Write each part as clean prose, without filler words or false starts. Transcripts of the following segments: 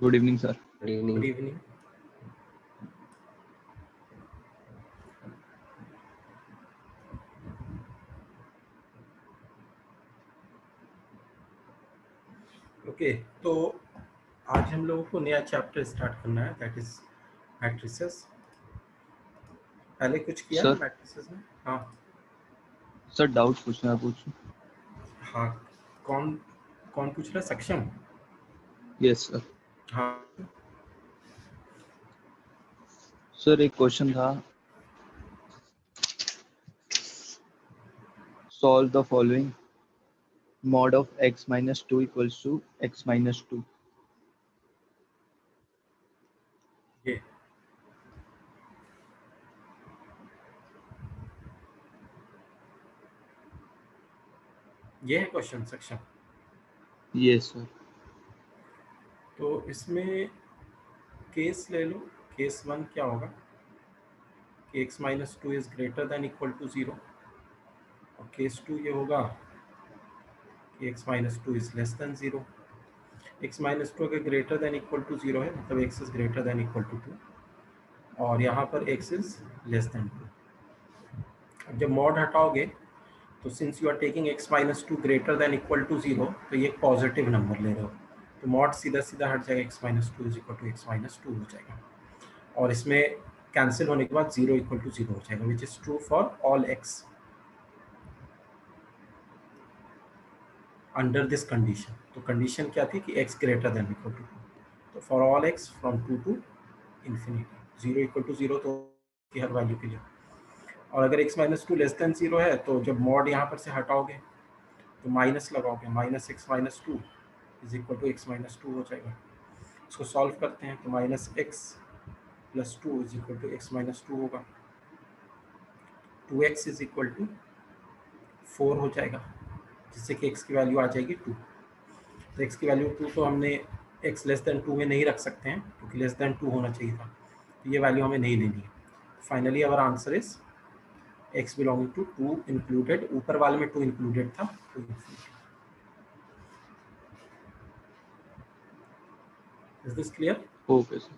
Good evening, sir. Good evening. Good evening. Okay, तो आज हम लोगों को नया चैप्टर स्टार्ट करना है, दैट इज मैट्रिसेस। पहले कुछ किया Sir, है मैट्रिसेस में? हाँ sir, doubt पूछना है पूछो। हाँ, कौन कौन पूछ रहा है? सक्षम? Yes, sir. हाँ Sir, एक क्वेश्चन था। Solve the following. Mod of x minus 2 equals to x minus 2. ये है क्वेश्चन सक्षम। Yes, sir. तो इसमें केस ले लो। केस 1 क्या होगा कि x minus 2 is greater than equal to 0, और केस 2 ये होगा कि x minus 2 is less than 0। x minus 2 अगर ग्रेटर देन इक्वल टू 0 है, मतलब x is greater than equal to 2, और यहाँ पर x इज लेस देन 2। अब जब मॉड हटाओगे तो since you are taking x minus 2 greater than equal to 0, तो ये पॉजिटिव नंबर ले रहे हो, तो मॉड सीधा सीधा हट जाएगा, x minus 2 is equal to x minus 2 हो जाएगा, और इसमें कैंसिल होने के बाद 0 इक्वल टू 0 हो जाएगा, which is true for all x under this condition. तो कंडीशन क्या थी कि x greater than equal to 2, तो for all x from 2 to infinity 0 equal to 0, तो की हर वैल्यू के लिए। और अगर x माइनस 2 लेस देन 0 है, तो जब मॉड यहाँ पर से हटाओगे तो माइनस लगाओगे, minus x minus 2 is equal to x minus 2 हो जाएगा। इसको सॉल्व करते हैं तो minus x plus 2 is equal to x minus 2 होगा, 2x इज इक्वल टू 4 हो जाएगा, जिससे कि x की वैल्यू आ जाएगी 2। तो x की वैल्यू 2 तो हमने x लेस देन 2 में नहीं रख सकते हैं, क्योंकि लेस देन 2 होना चाहिए था, तो ये वैल्यू हमें नहीं लेनी है। Finally our answer is x belonging to 2 included, ऊपर वाले में 2 इंक्लूडेड था, 2 infinity. Is this clear? Okay, sir.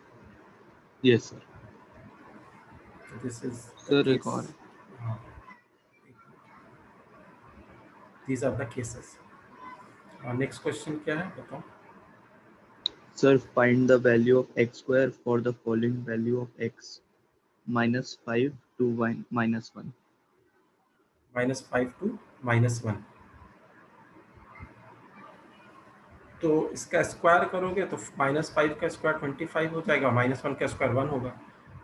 Yes, sir. So this is the Sir, एक case. और। These are the cases. Next question क्या है बताओ? Sir, find the value of x square for the following value of x minus 5 to minus 1. -5 to -1। तो इसका square करोगे तो -5 का स्क्वायर 25 हो जाएगा, -1 का स्क्वायर 1 होगा,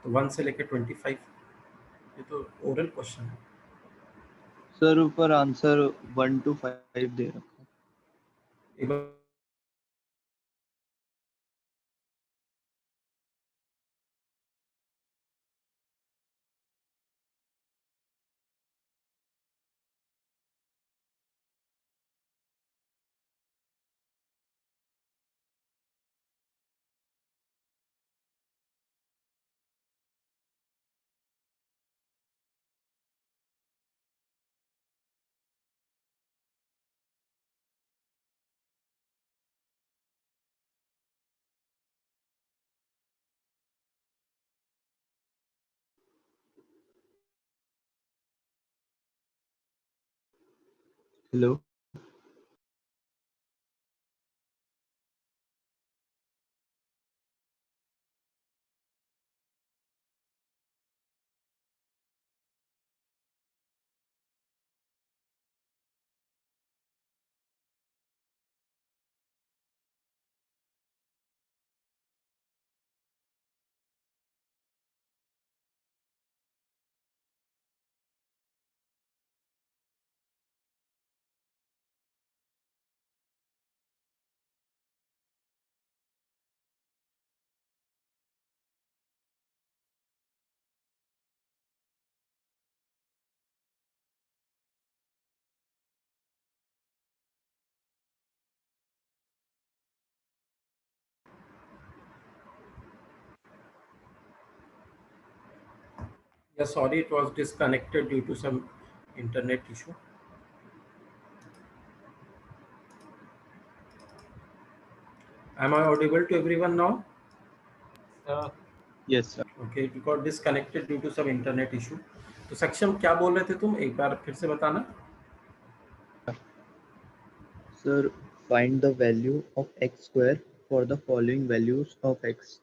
तो 1 से लेके 25। ये तो ओरल क्वेश्चन है। Sir, ऊपर आंसर 1 to 5 दे रखा है। एक बार Hello. Yeah, sorry, it was disconnected due to some internet issue. Am I audible to everyone now? Yes, sir. Okay, it got disconnected due to some internet issue. तो सक्षम क्या बोल रहे थे तुम, एक बार फिर से बताना. Sir, find the value of x square for the following values of x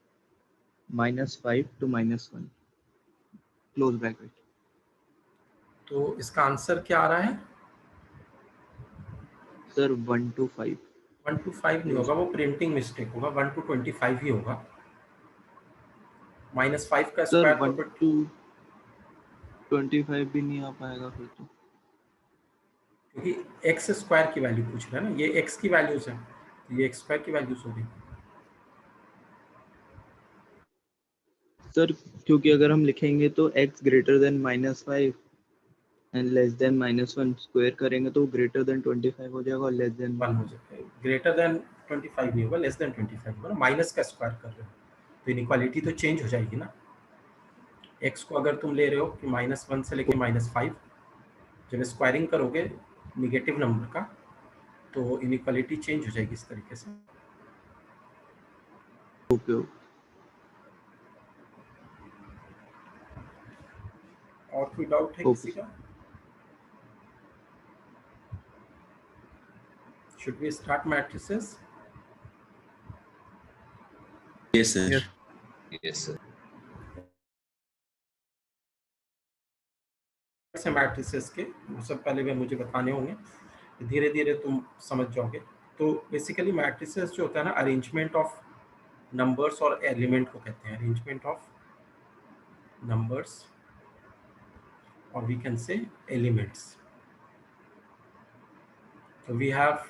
-5 to -1. Close bracket. तो इसका आंसर क्या आ रहा है? Sir, 1 to 5. 1 to 5 नहीं होगा, वो प्रिंटिंग मिस्टेक होगा. 1 to 25 ही होगा. -5 का Sir, स्क्वायर 1 तो to 25 भी नहीं आ पाएगा फिर तो. क्योंकि एक्स स्क्वायर की वैल्यू पूछ रहा है ना, ये एक्स की वैल्यूज है, तो ये एक्स स्क्वायर की वैल्यूज होगी. सर, क्योंकि अगर हम लिखेंगे तो x greater then -5 and less than -1 square करेंगे तो ग्रेटर देन 25 हो जाएगा और लेस देन 1 हो जाएगा. ग्रेटर देन 25 नहीं होगा, लेस देन 25 होगा ना. माइनस का स्क्वायर कर रहे हो तो इनइक्वालिटी तो चेंज हो जाएगी ना. एक्स को अगर तुम ले रहे हो कि -1 से लेके -5, जब स्क्वायरिंग करोगे निगेटिव नंबर का तो इनइक्वालिटी चेंज हो जाएगी इस तरीके से. ओके. और कोई डाउट है ओके किसी का? Should we start matrices? Yes, sir. Yes. Yes, sir. से मैट्रिसेस के वो सब पहले भी मुझे बताने होंगे, धीरे धीरे तुम समझ जाओगे. तो बेसिकली मैट्रिसेस जो होता है ना, अरेंजमेंट ऑफ नंबर्स और एलिमेंट को कहते हैं. Arrangement of numbers or we can say elements. So we have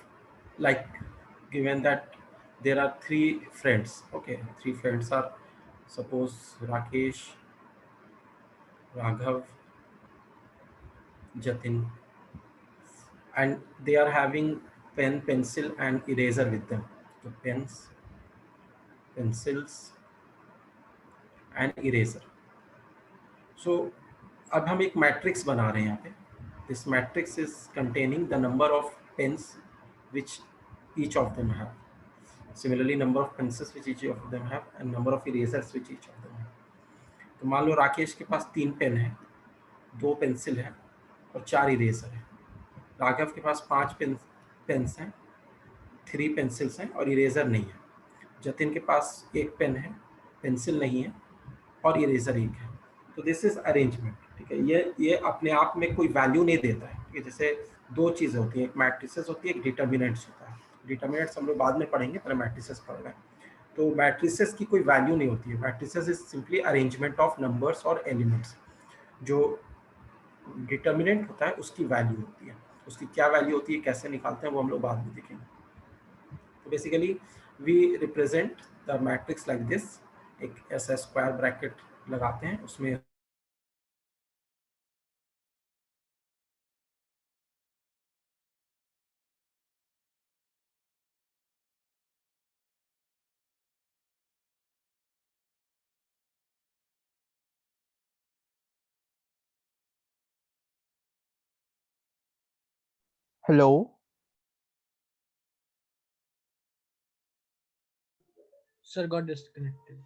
like given that there are 3 friends. Okay, 3 friends are, suppose, Rakesh, Raghav, Jatin, and they are having pen, pencil and eraser with them. So pens, pencils and eraser. So अब हम एक matrix बना रहे हैं यहाँ पे. This matrix is containing the number of pens which each of them have. Similarly, number of pencils which each of them have and number of erasers which each of them have. तो मान लो राकेश के पास 3 pen है, 2 pencil है और 4 eraser है. राघव के पास 5 pens हैं, 3 pencils हैं और इरेजर नहीं है. जतिन के पास 1 पेन है, पेंसिल नहीं है और इरेजर 1 है. तो दिस इज अरेंजमेंट. ठीक है, ये अपने आप में कोई वैल्यू नहीं देता है. ठीक है, जैसे 2 चीज़ें होती हैं, एक मैट्रिसेस होती है, एक डिटर्मिनेंट्स होता है. डिटर्मिनेंट्स हम लोग बाद में पढ़ेंगे, पहले मैट्रिसेस पढ़ रहे हैं. तो मैट्रिसेस की कोई वैल्यू नहीं होती है. Matrices is simply arrangement of numbers और एलिमेंट्स. जो डिटर्मिनेंट होता है उसकी वैल्यू होती है. उसकी क्या वैल्यू होती है, कैसे निकालते हैं, वो हम लोग बाद में देखेंगे. तो basically we represent the matrix like this. एक ऐसा स्क्वायर ब्रैकेट लगाते हैं, उसमें Hello. Sir got disconnected.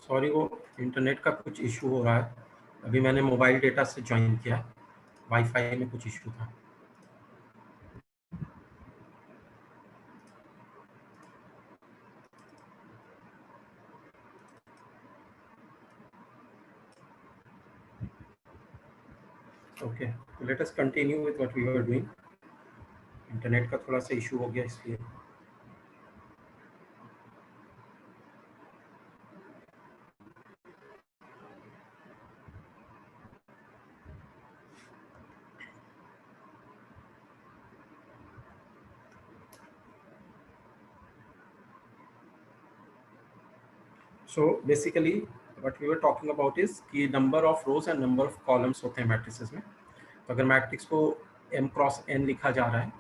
Sorry, वो इंटरनेट का कुछ इशू हो रहा है। अभी मैंने मोबाइल डेटा से ज्वाइन किया है, वाईफाई में कुछ इशू था। Okay, let us continue with what we were doing. Internet का थोड़ा सा इशू हो गया इसलिए। So basically what we were talking about is कि number of rows and number of columns होते हैं मैट्रिसेस में। तो अगर मैट्रिक्स को m क्रॉस n लिखा जा रहा है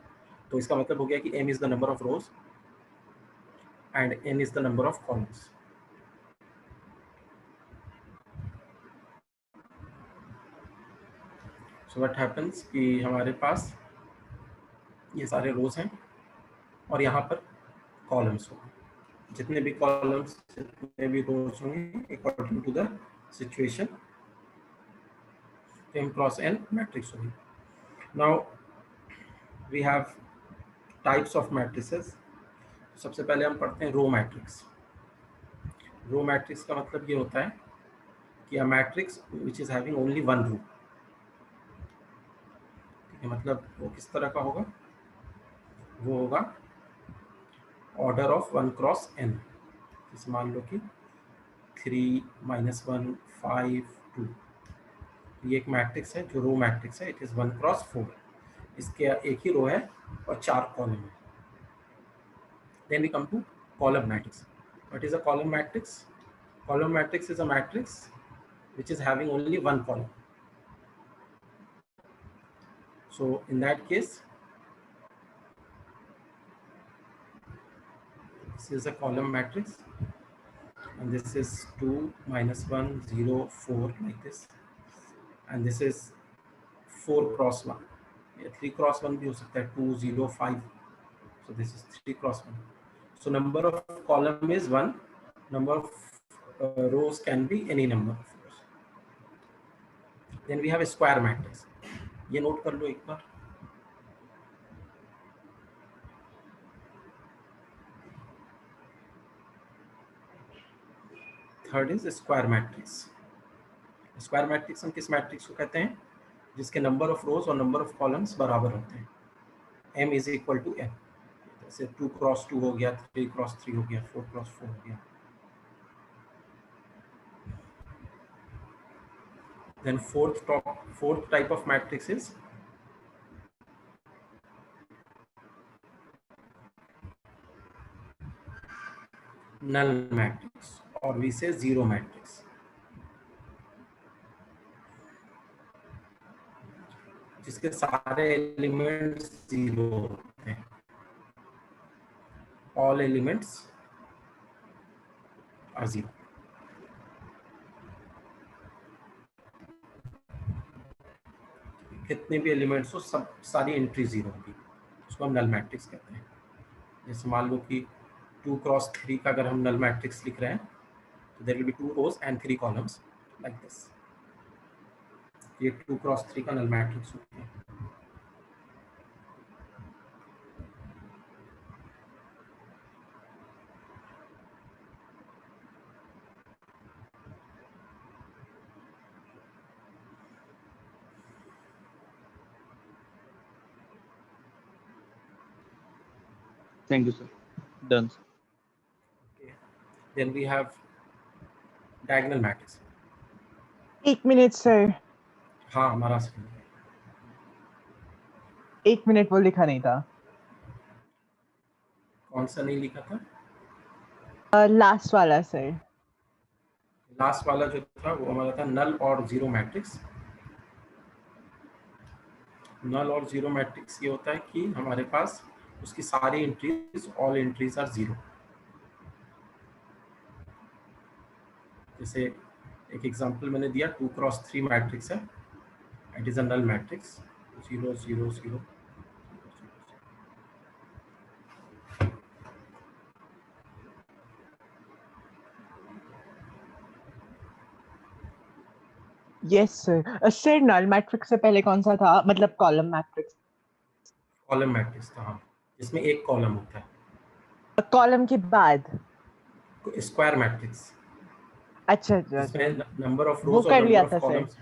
तो इसका मतलब हो गया कि m is the number of rows and n is the number of columns. So what happens कि हमारे पास ये सारे रोज हैं और यहाँ पर कॉलम्स होंगे। जितने भी कॉलम्स, जितने भी रोज होंगे according to the situation m cross n matrix होगी। Now we have types of matrices. सबसे पहले हम पढ़ते हैं रो मैट्रिक्स। रो मैट्रिक्स का मतलब ये होता है कि a matrix which is having only one row. ठीक है, मतलब वो किस तरह का होगा? वो होगा ऑर्डर ऑफ 1 क्रॉस n। जैसे मान लो कि 3 -1 5 2, ये एक मैट्रिक्स है जो रो मैट्रिक्स है। It is 1 cross 4। इसके एक ही रो है और 4 कॉलम है। Then we come to column matrix. What is a column matrix? Column matrix is a matrix which is having only one column. So in that case, this is a column matrix and this is 2 -1 0 4 like this, and this is 4 cross 1 या 3 cross 1 भी हो सकता है, 2 0 5. So this is 3 cross 1. So number of column is 1. Number of rows can be any number of rows. Then we have a square matrix. ये note कर लो एक बार। Third is square matrix. Square matrix हम किस matrix को कहते हैं? जिसके नंबर ऑफ रोज और नंबर ऑफ कॉलम्स बराबर होते हैं। m is equal to n। जैसे 2 क्रॉस 2 हो गया, 3 क्रॉस 3 हो गया, 4 क्रॉस 4 हो गया। Then fourth type of matrix is null matrix और वी से जीरो मैट्रिक्स। जिसके सारे एलिमेंट्स जीरो होते हैं। All elements are zero. कितने भी एलिमेंट्स हो, सब सारी एंट्री जीरो होगी, उसको हम नल मैट्रिक्स कहते हैं। जैसे मान लो कि 2 क्रॉस 3 का अगर हम नल मैट्रिक्स लिख रहे हैं तो there will be 2 rows and 3 columns like this. ये 2 क्रॉस 3 का नल मैट्रिक्स होता है। Thank you, sir. Done, sir. Okay. Then we have diagonal matrix. 1 minute sir. हाँ, हमारा 1 मिनट वो लिखा नहीं था। कौन सा नहीं लिखा था? लास्ट वाला सर। लास्ट वाला जो था वो हमारा था नल और जीरो मैट्रिक्स। नल और जीरो मैट्रिक्स ये होता है कि हमारे पास उसकी सारी entries, all entries are zero. जैसे एक एग्जांपल मैंने दिया, 2 क्रॉस 3 मैट्रिक्स है, it is a null matrix, 0 0 0। Yes sir sir null matrix से पहले कौन सा था मतलब कॉलम मैट्रिक्स कॉलम मैट्रिक्स था, हाँ, जिसमें एक कॉलम होता कॉलम के बाद है, स्क्वायर मैट्रिक्स, अच्छा अच्छा जिसमें अच्छा नंबर ऑफ वो रोज और कर नंबर लिया ऑफ था sir columns.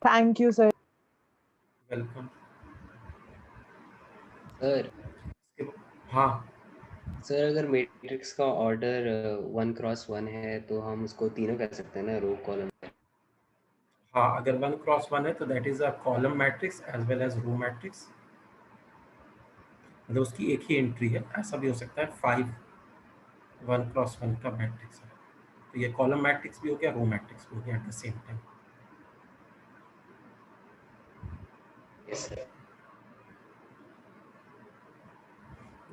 Thank you sir welcome sir हाँ सर अगर मैट्रिक्स का ऑर्डर 1 क्रॉस 1 है तो हम उसको तीनों कह सकते हैं ना, रो कॉलम। हाँ, अगर 1 क्रॉस 1 है तो that is a column matrix as well as row matrix, मतलब उसकी एक ही एंट्री है। ऐसा भी हो सकता है 5 1 क्रॉस 1 का मैट्रिक्स है, तो ये कॉलम मैट्रिक्स भी हो गया, रो मैट्रिक्स भी हो गया at the same time. Yes sir.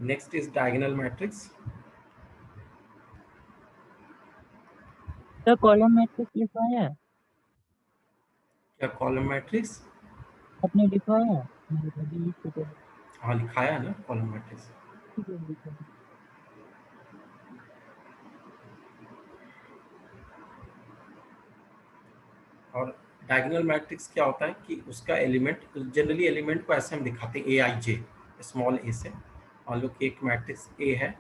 Next is diagonal matrix. तो कॉलम मैट्रिक्स लिखवाया है? क्या कॉलम मैट्रिक्स? आपने लिखवाया है? मेरे अभी लिख के दे हाँ, लिखाया है ना कॉलम मैट्रिक्स। दो। और डायगोनल मैट्रिक्स क्या होता है कि उसका एलिमेंट, जनरली एलिमेंट को ऐसे हम दिखाते हैं AIJ, स्मॉल a से। मान लो कि एक मैट्रिक्स A है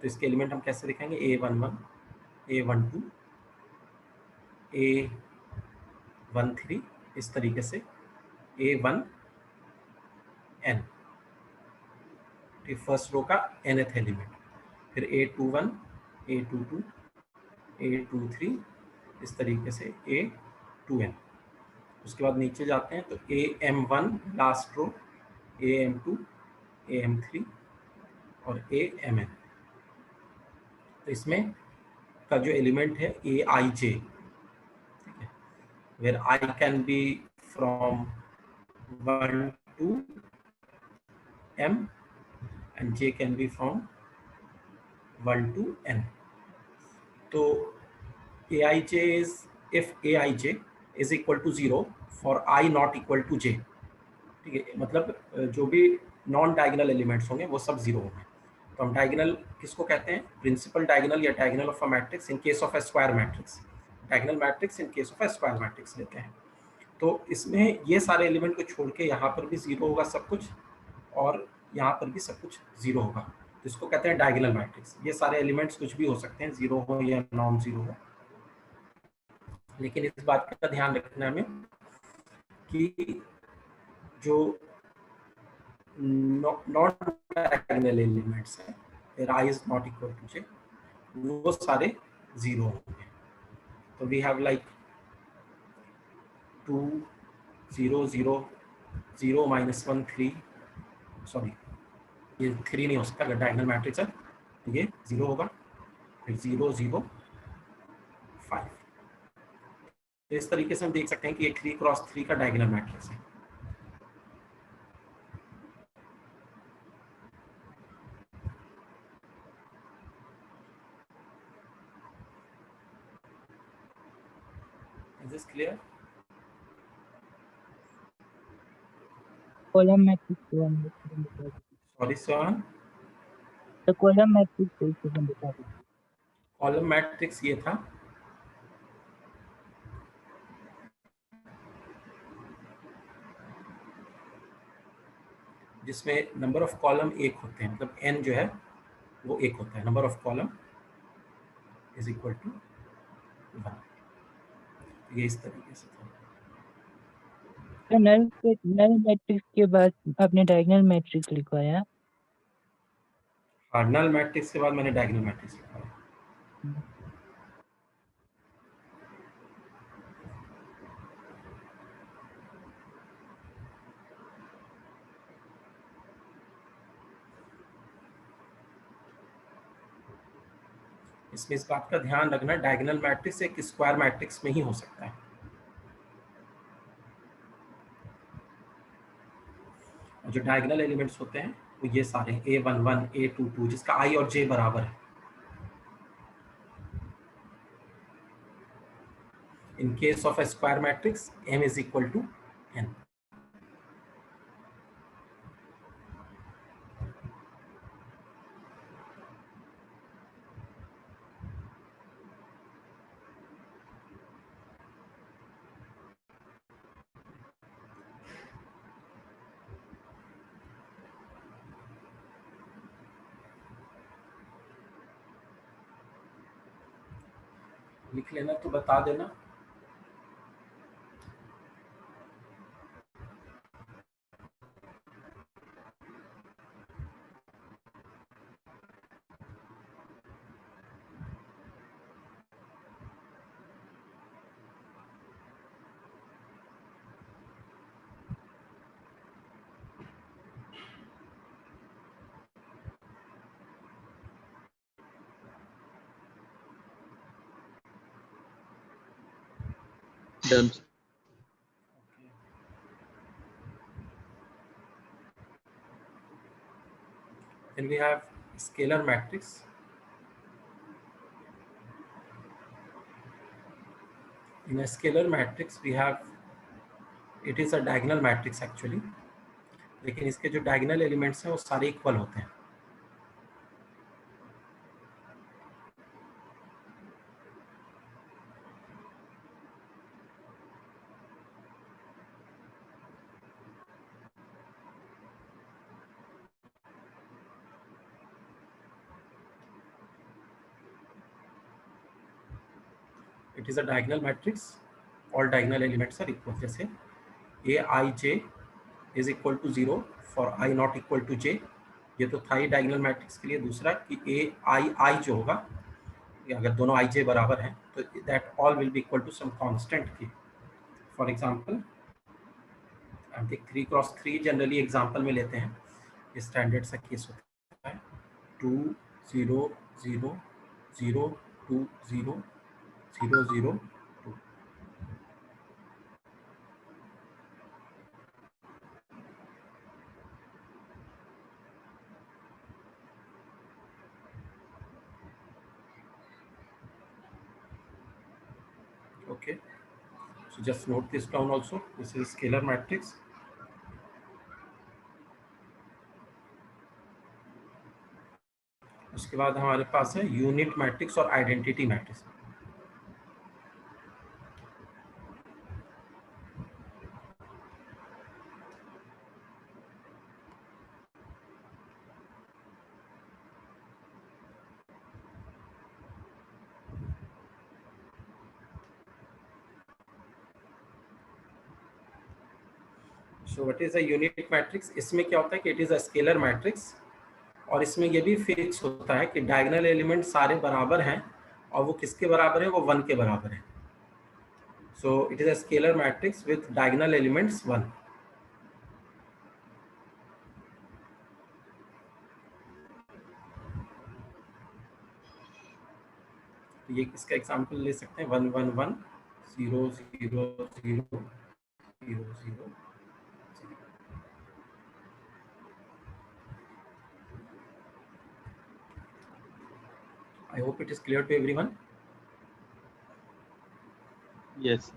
तो इसके एलिमेंट हम कैसे दिखाएंगे, A11 A12 A13, इस तरीके से A1 N, ठीक, फर्स्ट रो का nth एलिमेंट, फिर A21 A22 A23, इस तरीके से A2N। उसके बाद नीचे जाते हैं तो AM1 last row, AM2 AM3 और AMN। तो इसमें का जो एलिमेंट है AIJ, ठीक है, where I can be from 1 to M and J can be from 1 to N. तो AIJ is if AIJ is equal to 0 for I not equal to J, ठीक है, मतलब जो भी नॉन डायगोनल एलिमेंट्स होंगे वो सब जीरो होंगे। तो हम डायगोनल किसको कहते हैं, प्रिंसिपल डायगोनल या diagonal of a matrix in case of a square matrix, diagonal matrix in case of a square matrix लेते हैं। तो इसमें ये सारे एलिमेंट को छोड़ के यहाँ पर भी जीरो होगा सब कुछ, और यहाँ पर भी सब कुछ जीरो होगा, तो इसको कहते हैं डायगोनल मैट्रिक्स। ये सारे एलिमेंट्स कुछ भी हो सकते हैं, जीरो हो या नॉन जीरो हो, लेकिन इस बात का ध्यान रखना है हमें कि जो नॉन डायगोनल एलिमेंट्स हैं, फिर I is not equal to J, वो सारे जीरो होंगे। तो वी हैव लाइक 2 0 0 0 -1 3, सॉरी ये 3 नहीं हो सकता, अगर डायगोनल मैट्रिक्स है तो ये 0 होगा, फिर 0 0 5। तो इस तरीके से हम देख सकते हैं कि ये 3 क्रॉस 3 का डायगोनल मैट्रिक्स है। Is this clear? Column matrix को हम लिखा देते Sorry, Swan. हैं। तो कॉलम मैट्रिक्स को इसे हम लिखा देते हैं। कॉलम मैट्रिक्स ये था, जिसमें नंबर ऑफ कॉलम एक होते हैं, मतलब n जो है वो एक होता है, number of column is equal to 1। ये इस तरीके से था। तो नल मैट्रिक्स के बाद आपने डायगोनल मैट्रिक्स लिखवाया। हाँ, नल मैट्रिक्स के बाद मैंने डायगोनल मैट्रिक्स लिखा है। इसमें इस बात का ध्यान रखना, डायगोनल मैट्रिक्स एक स्क्वायर मैट्रिक्स में ही हो सकता है। और जो डायगोनल एलिमेंट्स होते हैं वो ये सारे A11 A22, जिसका I और J बराबर है। In case of a square matrix, M is equal to N. लिख लेना तो बता देना। Done. Then we have scalar matrix. In a scalar matrix we have, it is a diagonal matrix actually, लेकिन इसके जो diagonal elements हैं वो सारे इक्वल होते हैं। It is a diagonal matrix, all diagonal elements are equal। जैसे aij is equal to 0 for I not equal to j, ये तो था ही डायगोनल मैट्रिक्स के लिए। दूसरा कि ai जो होगा, अगर दोनों ij बराबर हैं तो that all will be equal to some constant K. For example हम 3x3 जनरली एग्जांपल में लेते हैं, ये स्टैंडर्ड सा केस होता है 2 0 0 0 2 0 0 0 2। Okay, so just note this down also, this is scalar matrix। उसके बाद हमारे पास है यूनिट मैट्रिक्स और identity matrix. So what is a unit matrix? इसमें क्या होता है कि it is a scalar matrix, और इसमें ये भी फिक्स होता है कि डायगोनल एलिमेंट सारे बराबर हैं, और वो किसके बराबर है? वो 1 के बराबर है। So it is a scalar matrix with diagonal elements 1। तो ये इसका एग्जांपल ले सकते हैं 1 1 1 0 0 0 0 0। I hope it is clear to everyone. Yes.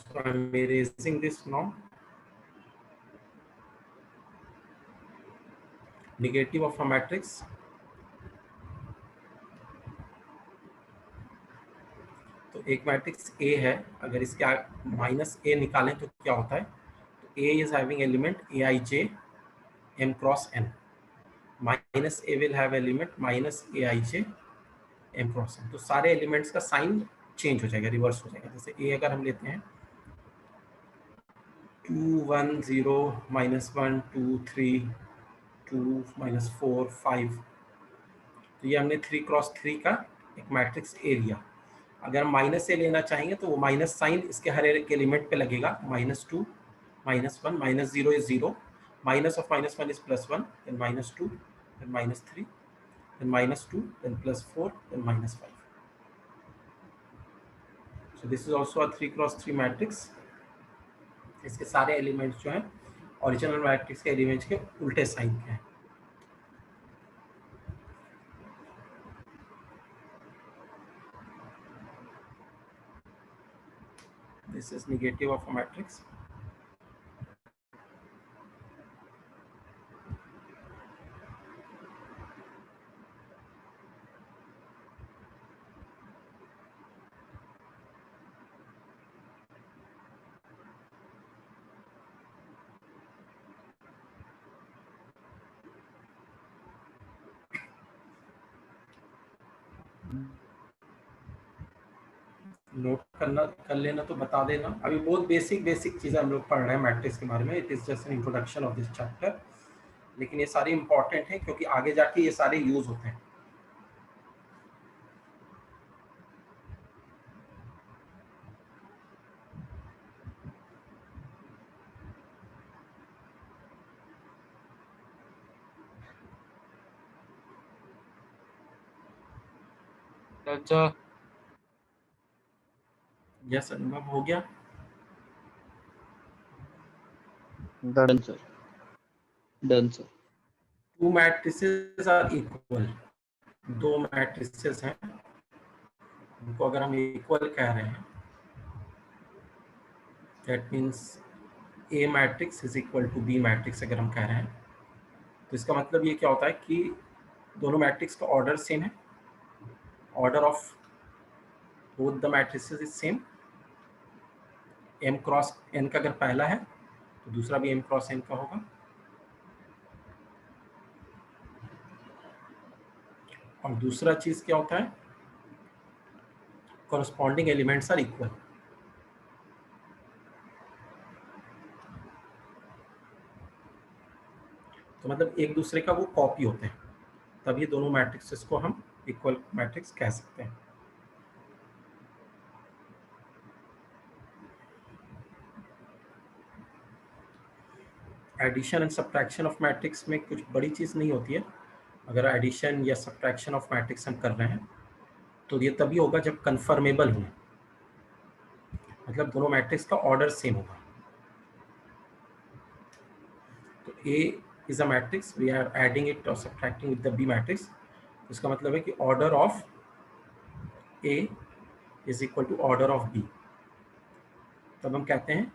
So I am erasing this now. Negative of a matrix, तो एक मैट्रिक्स A है, अगर इसके माइनस A निकालें तो क्या होता है? तो A is having element aij m cross n, minus A will have element minus aij m cross n। तो सारे एलिमेंट्स का साइन चेंज हो जाएगा, रिवर्स हो जाएगा। जैसे A अगर हम लेते हैं 2 1 0 -1 2 3 2 -4 5। तो ये हमने 3 क्रॉस 3 का एक मैट्रिक्स ए लिया। अगर हम माइनस ए लेना चाहेंगे तो वो माइनस साइन इसके हर एक एलिमेंट पे लगेगा। -2 -1 -0 is 0, minus of -1 is +1, then -2, then -3, then -2, then +4, then -5. So this is also a 3 cross 3 matrix. इसके सारे एलिमेंट्स जो हैं ओरिजिनल मैट्रिक्स के एलिमेंट्स के उल्टे साइन के हैं। This is negative of a matrix. Note करना कर लेना तो बता देना। अभी बहुत बेसिक चीज़ें हम लोग पढ़ रहे हैं मैट्रिक्स के बारे में। It is just an introduction of this chapter, लेकिन ये सारे इंपॉर्टेंट हैं क्योंकि आगे जाके ये सारे यूज होते हैं। अच्छा यस अनुभव हो गया। Done sir, done sir. Two matrices are equal. दो मैट्रिसेस हैं, उनको अगर हम इक्वल कह रहे हैं, that means A matrix is equal to B matrix अगर हम कह रहे हैं, तो इसका मतलब ये क्या होता है कि दोनों मैट्रिक्स का ऑर्डर सेम है। Order of both the matrices is same. m cross n का अगर पहला है तो दूसरा भी m क्रॉस n का होगा। और दूसरा चीज क्या होता है, कॉरस्पॉन्डिंग एलिमेंट्स आर इक्वल। तो मतलब एक दूसरे का वो कॉपी होते हैं, तभी दोनों मैट्रिक्सेस को हम इक्वल मैट्रिक्स कह सकते हैं। Addition and subtraction of matrix में कुछ बड़ी चीज़ नहीं होती है। अगर एडिशन या सब्ट्रैक्शन ऑफ मैट्रिक्स हम कर रहे हैं तो ये तभी होगा जब कन्फर्मेबल हो, मतलब दोनों मैट्रिक्स का ऑर्डर सेम होगा। तो A is a matrix, we are adding it और subtracting with the B matrix. इसका मतलब है कि order of A is equal to order of B। तब हम कहते हैं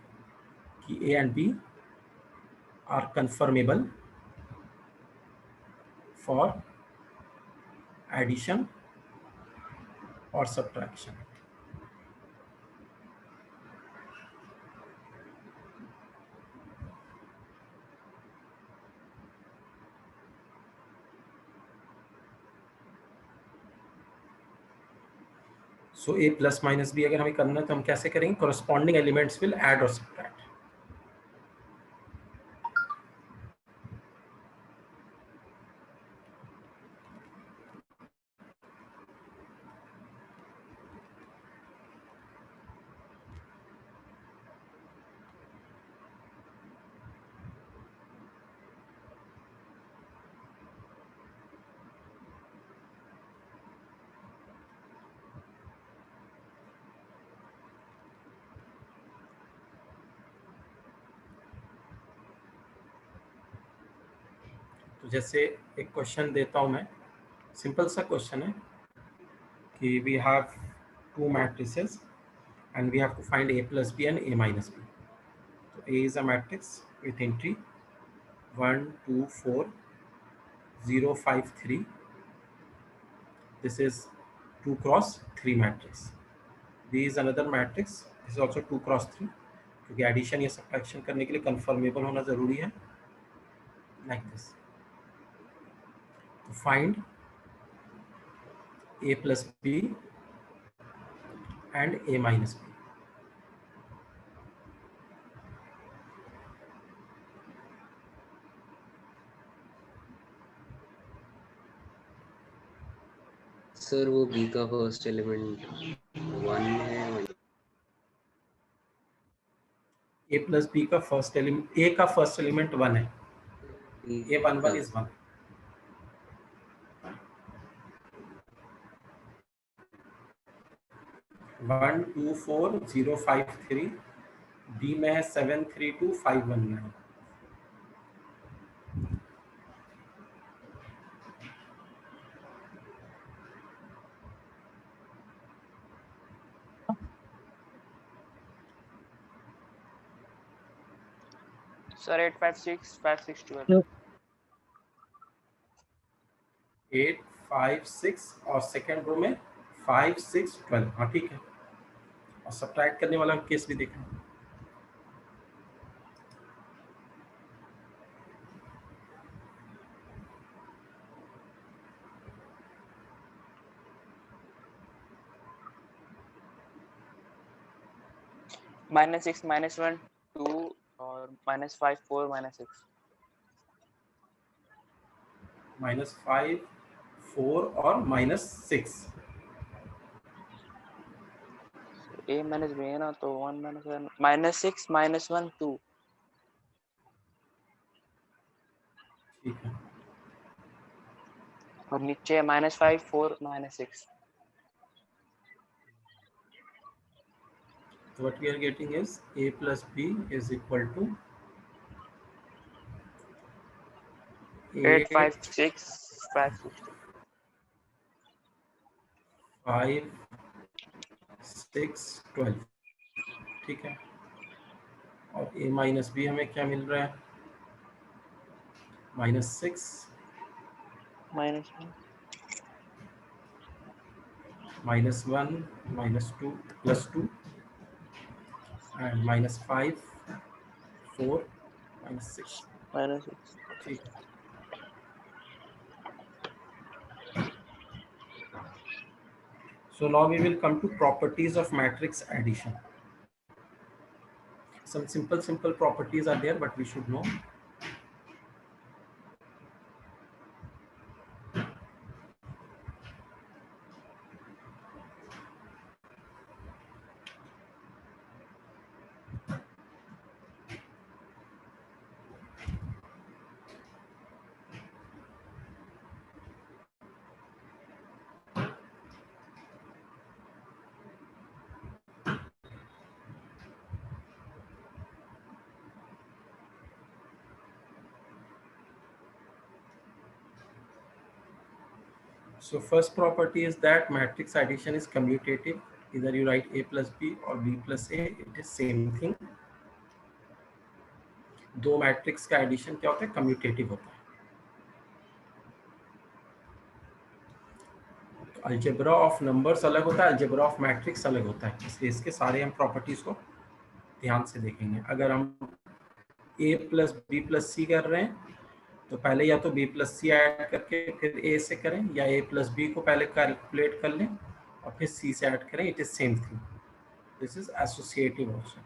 कि A and B are confirmable for addition or subtraction. So A plus minus B अगर हमें करना है तो हम कैसे करेंगे, corresponding elements will add or subtract. तो जैसे एक क्वेश्चन देता हूँ मैं, सिंपल सा क्वेश्चन है कि we have two matrices and we have to find A plus B and A minus B. तो A is a matrix with entry 1 2 4 0 5 3. This is 2 cross 3 matrix. B is another matrix. This is also 2 cross 3. क्योंकि addition या subtraction करने के लिए confirmable होना जरूरी है, like this. तो find A plus B and A minus B. Sir वो बी का फर्स्ट एलिमेंट 1 है और ए प्लस बी का फर्स्ट एलिमेंट, ए का फर्स्ट एलिमेंट 1 है, A 1 1 is 1। One two four zero five three, B में है 732519। सर 856 तो 8 5 6 और सेकेंड रो में 5 6 12। हाँ ठीक है, और सब्ट्रैक्ट करने वाला केस भी देखना। -6 -1 2 और -5 4 -6 -5 4 और -6। a minus b है ना, तो 1 -1 -6 -1 2। ठीक है, और नीचे -5 4 -6। so what we are getting is a plus b is equal to 8 8 5 6 5 6 5 6 12। ठीक है, और a माइनस बी हमें क्या मिल रहा है? -6 -1 -1 -2 +2 एंड -5 4 -6। -6। ठीक है, so now we will come to properties of matrix addition. Some simple properties are there, but we should know. So first property is that matrix addition is commutative. Either you write a plus b or b plus a, it is same thing. दो matrix का addition क्या होता है? Commutative होता है। Algebra of numbers अलग होता है, अलजेब्रा ऑफ मैट्रिक्स अलग होता है, इसलिए इसके सारे हम प्रॉपर्टीज को ध्यान से देखेंगे। अगर हम a प्लस बी प्लस सी कर रहे हैं तो पहले या तो b प्लस सी ऐड करके फिर a से करें, या a प्लस बी को पहले कैलकुलेट कर लें और फिर c से ऐड करें। It is same thing, this is associative also.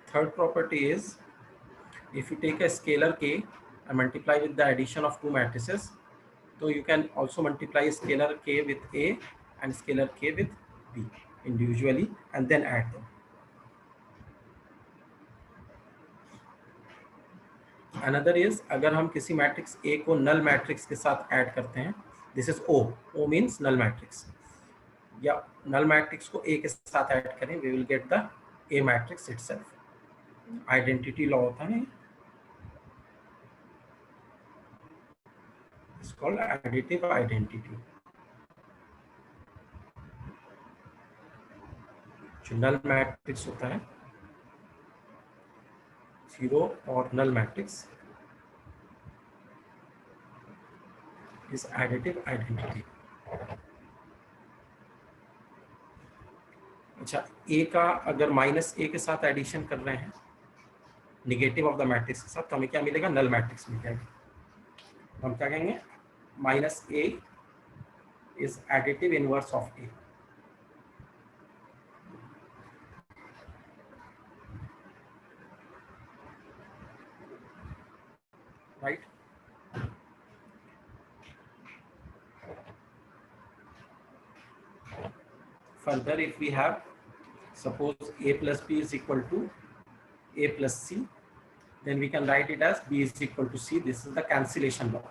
Third property is if you take a scalar k and multiply with the addition of two matrices, so you can also multiply scalar k with a and scalar k with b individually and then add them. Another is अगर हम किसी matrix a को null matrix के साथ add करते हैं, this is o, o means null matrix, या null matrix को a के साथ ऐड करें, we will get the a matrix itself. Identity law होता है, it's called additive identity. जो नल मैट्रिक्स होता है, जीरो और null matrix is additive identity. अच्छा, a का अगर -a के साथ एडिशन कर रहे हैं निगेटिव ऑफ द मैट्रिक्स के साथ, तो हमें क्या मिलेगा? नल मैट्रिक्स मिल जाएगा। हम क्या कहेंगे? -a is additive inverse of a. Right? further, if we have, suppose a plus b is equal to a plus c, then we can write it as b is equal to c. This is the cancellation law.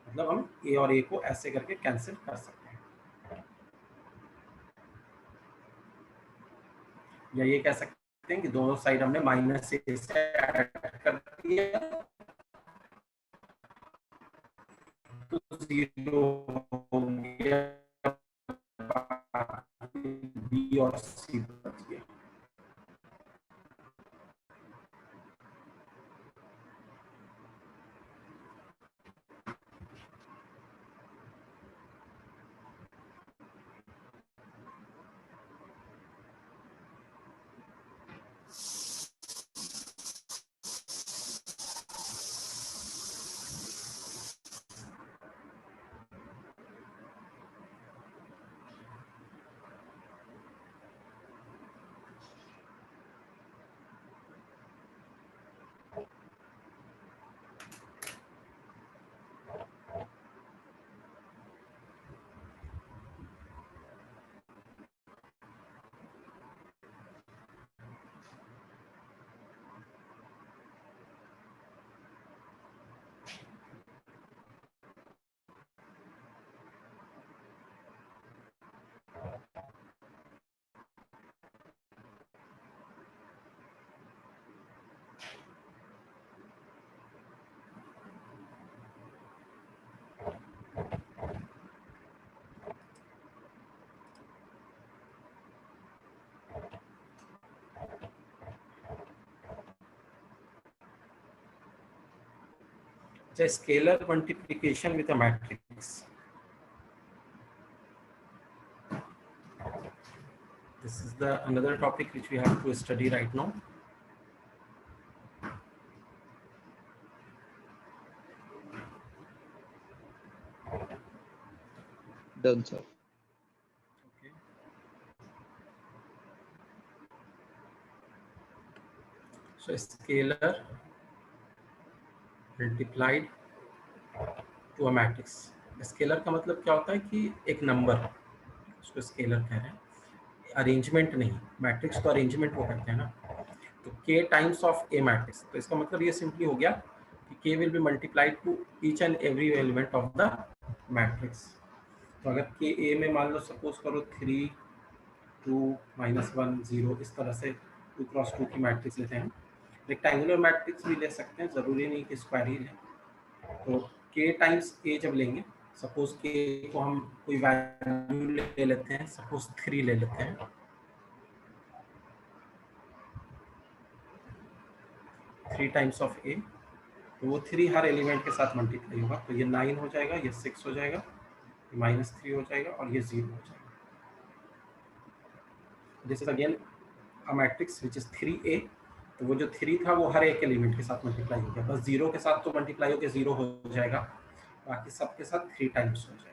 मतलब हम a और a को ऐसे करके cancel कर सकते हैं, या ये कह सकते हैं कि दोनों साइड हमने माइनस ए से ऐड कर दिया तो 0 हो गया, बी और सी बच गया. The scalar multiplication with a matrix. This is the another topic which we have to study right now. Done, sir. Okay. So scalar multiplied to a matrix. Scalar का मतलब क्या होता है कि एक नंबर, उसको स्केलर कह रहे हैं, अरेंजमेंट नहीं. मैट्रिक्स तो अरेंजमेंट वो करते हैं ना. तो k times of A matrix, तो इसका मतलब ये सिंपली हो गया कि k will be multiplied to each and every element of the matrix. तो अगर k a में मान लो सपोज करो 3 2 -1 0, इस तरह से 2 क्रॉस 2 की मैट्रिक्स लेते हैं. रेक्टेंगुलर मैट्रिक्स भी ले सकते हैं, ज़रूरी नहीं कि स्क्वायर ही लें. तो k टाइम्स a जब लेंगे, सपोज k को हम कोई वैल्यू ले लेते हैं, सपोज 3 ले लेते हैं. 3 टाइम्स ऑफ a, तो वो 3 हर एलिमेंट के साथ मल्टीप्लाई होगा. तो ये 9 हो जाएगा, ये 6 हो जाएगा, ये -3 हो जाएगा और ये 0 हो जाएगा. This is again a matrix which is 3a. तो वो जो 3 था वो हर एक एलिमेंट के साथ मल्टीप्लाई हो गया. बस 0 के साथ तो मल्टीप्लाई होकर 0 हो जाएगा, बाकी सबके साथ 3 टाइम्स हो जाएगा.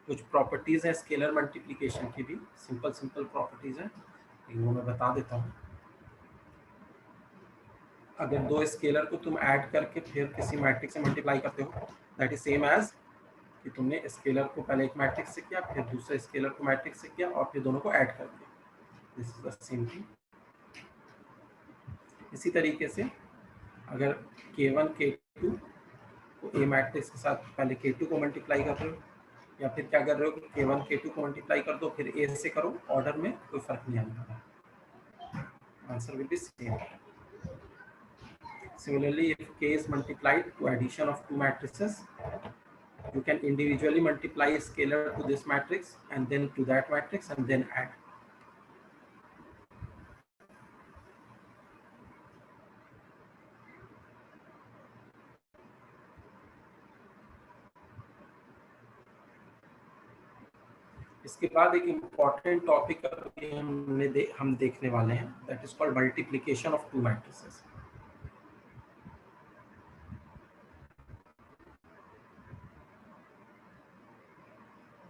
कुछ प्रॉपर्टीज हैं स्केलर मल्टीप्लिकेशन की भी, सिंपल प्रॉपर्टीज हैं, वो मैं बता देता हूँ. अगर दो स्केलर को तुम ऐड करके फिर किसी मैट्रिक्स से मल्टीप्लाई करते हो, दैट इज सेम एज कि तुमने स्केलर को पहले एक मैट्रिक्स से किया, फिर दूसरे स्केलर को मैट्रिक्स से किया और फिर दोनों को ऐड कर दिया. This is the same thing. इसी तरीके से अगर k1 k2 को a मैट्रिक्स के साथ पहले k2 को मल्टीप्लाई कर रहे हो, या फिर क्या कर रहे हो कि k1 k2 को मल्टीप्लाई कर दो फिर a से करो, ऑर्डर में कोई फर्क नहीं आने वाला. Answer will be same. Similarly, if k is multiplied to addition of two matrices, you can individually multiply a scalar to this matrix and then to that matrix and then add. इसके बाद एक important topic हम देखने वाले हैं, that is called multiplication of to matrices.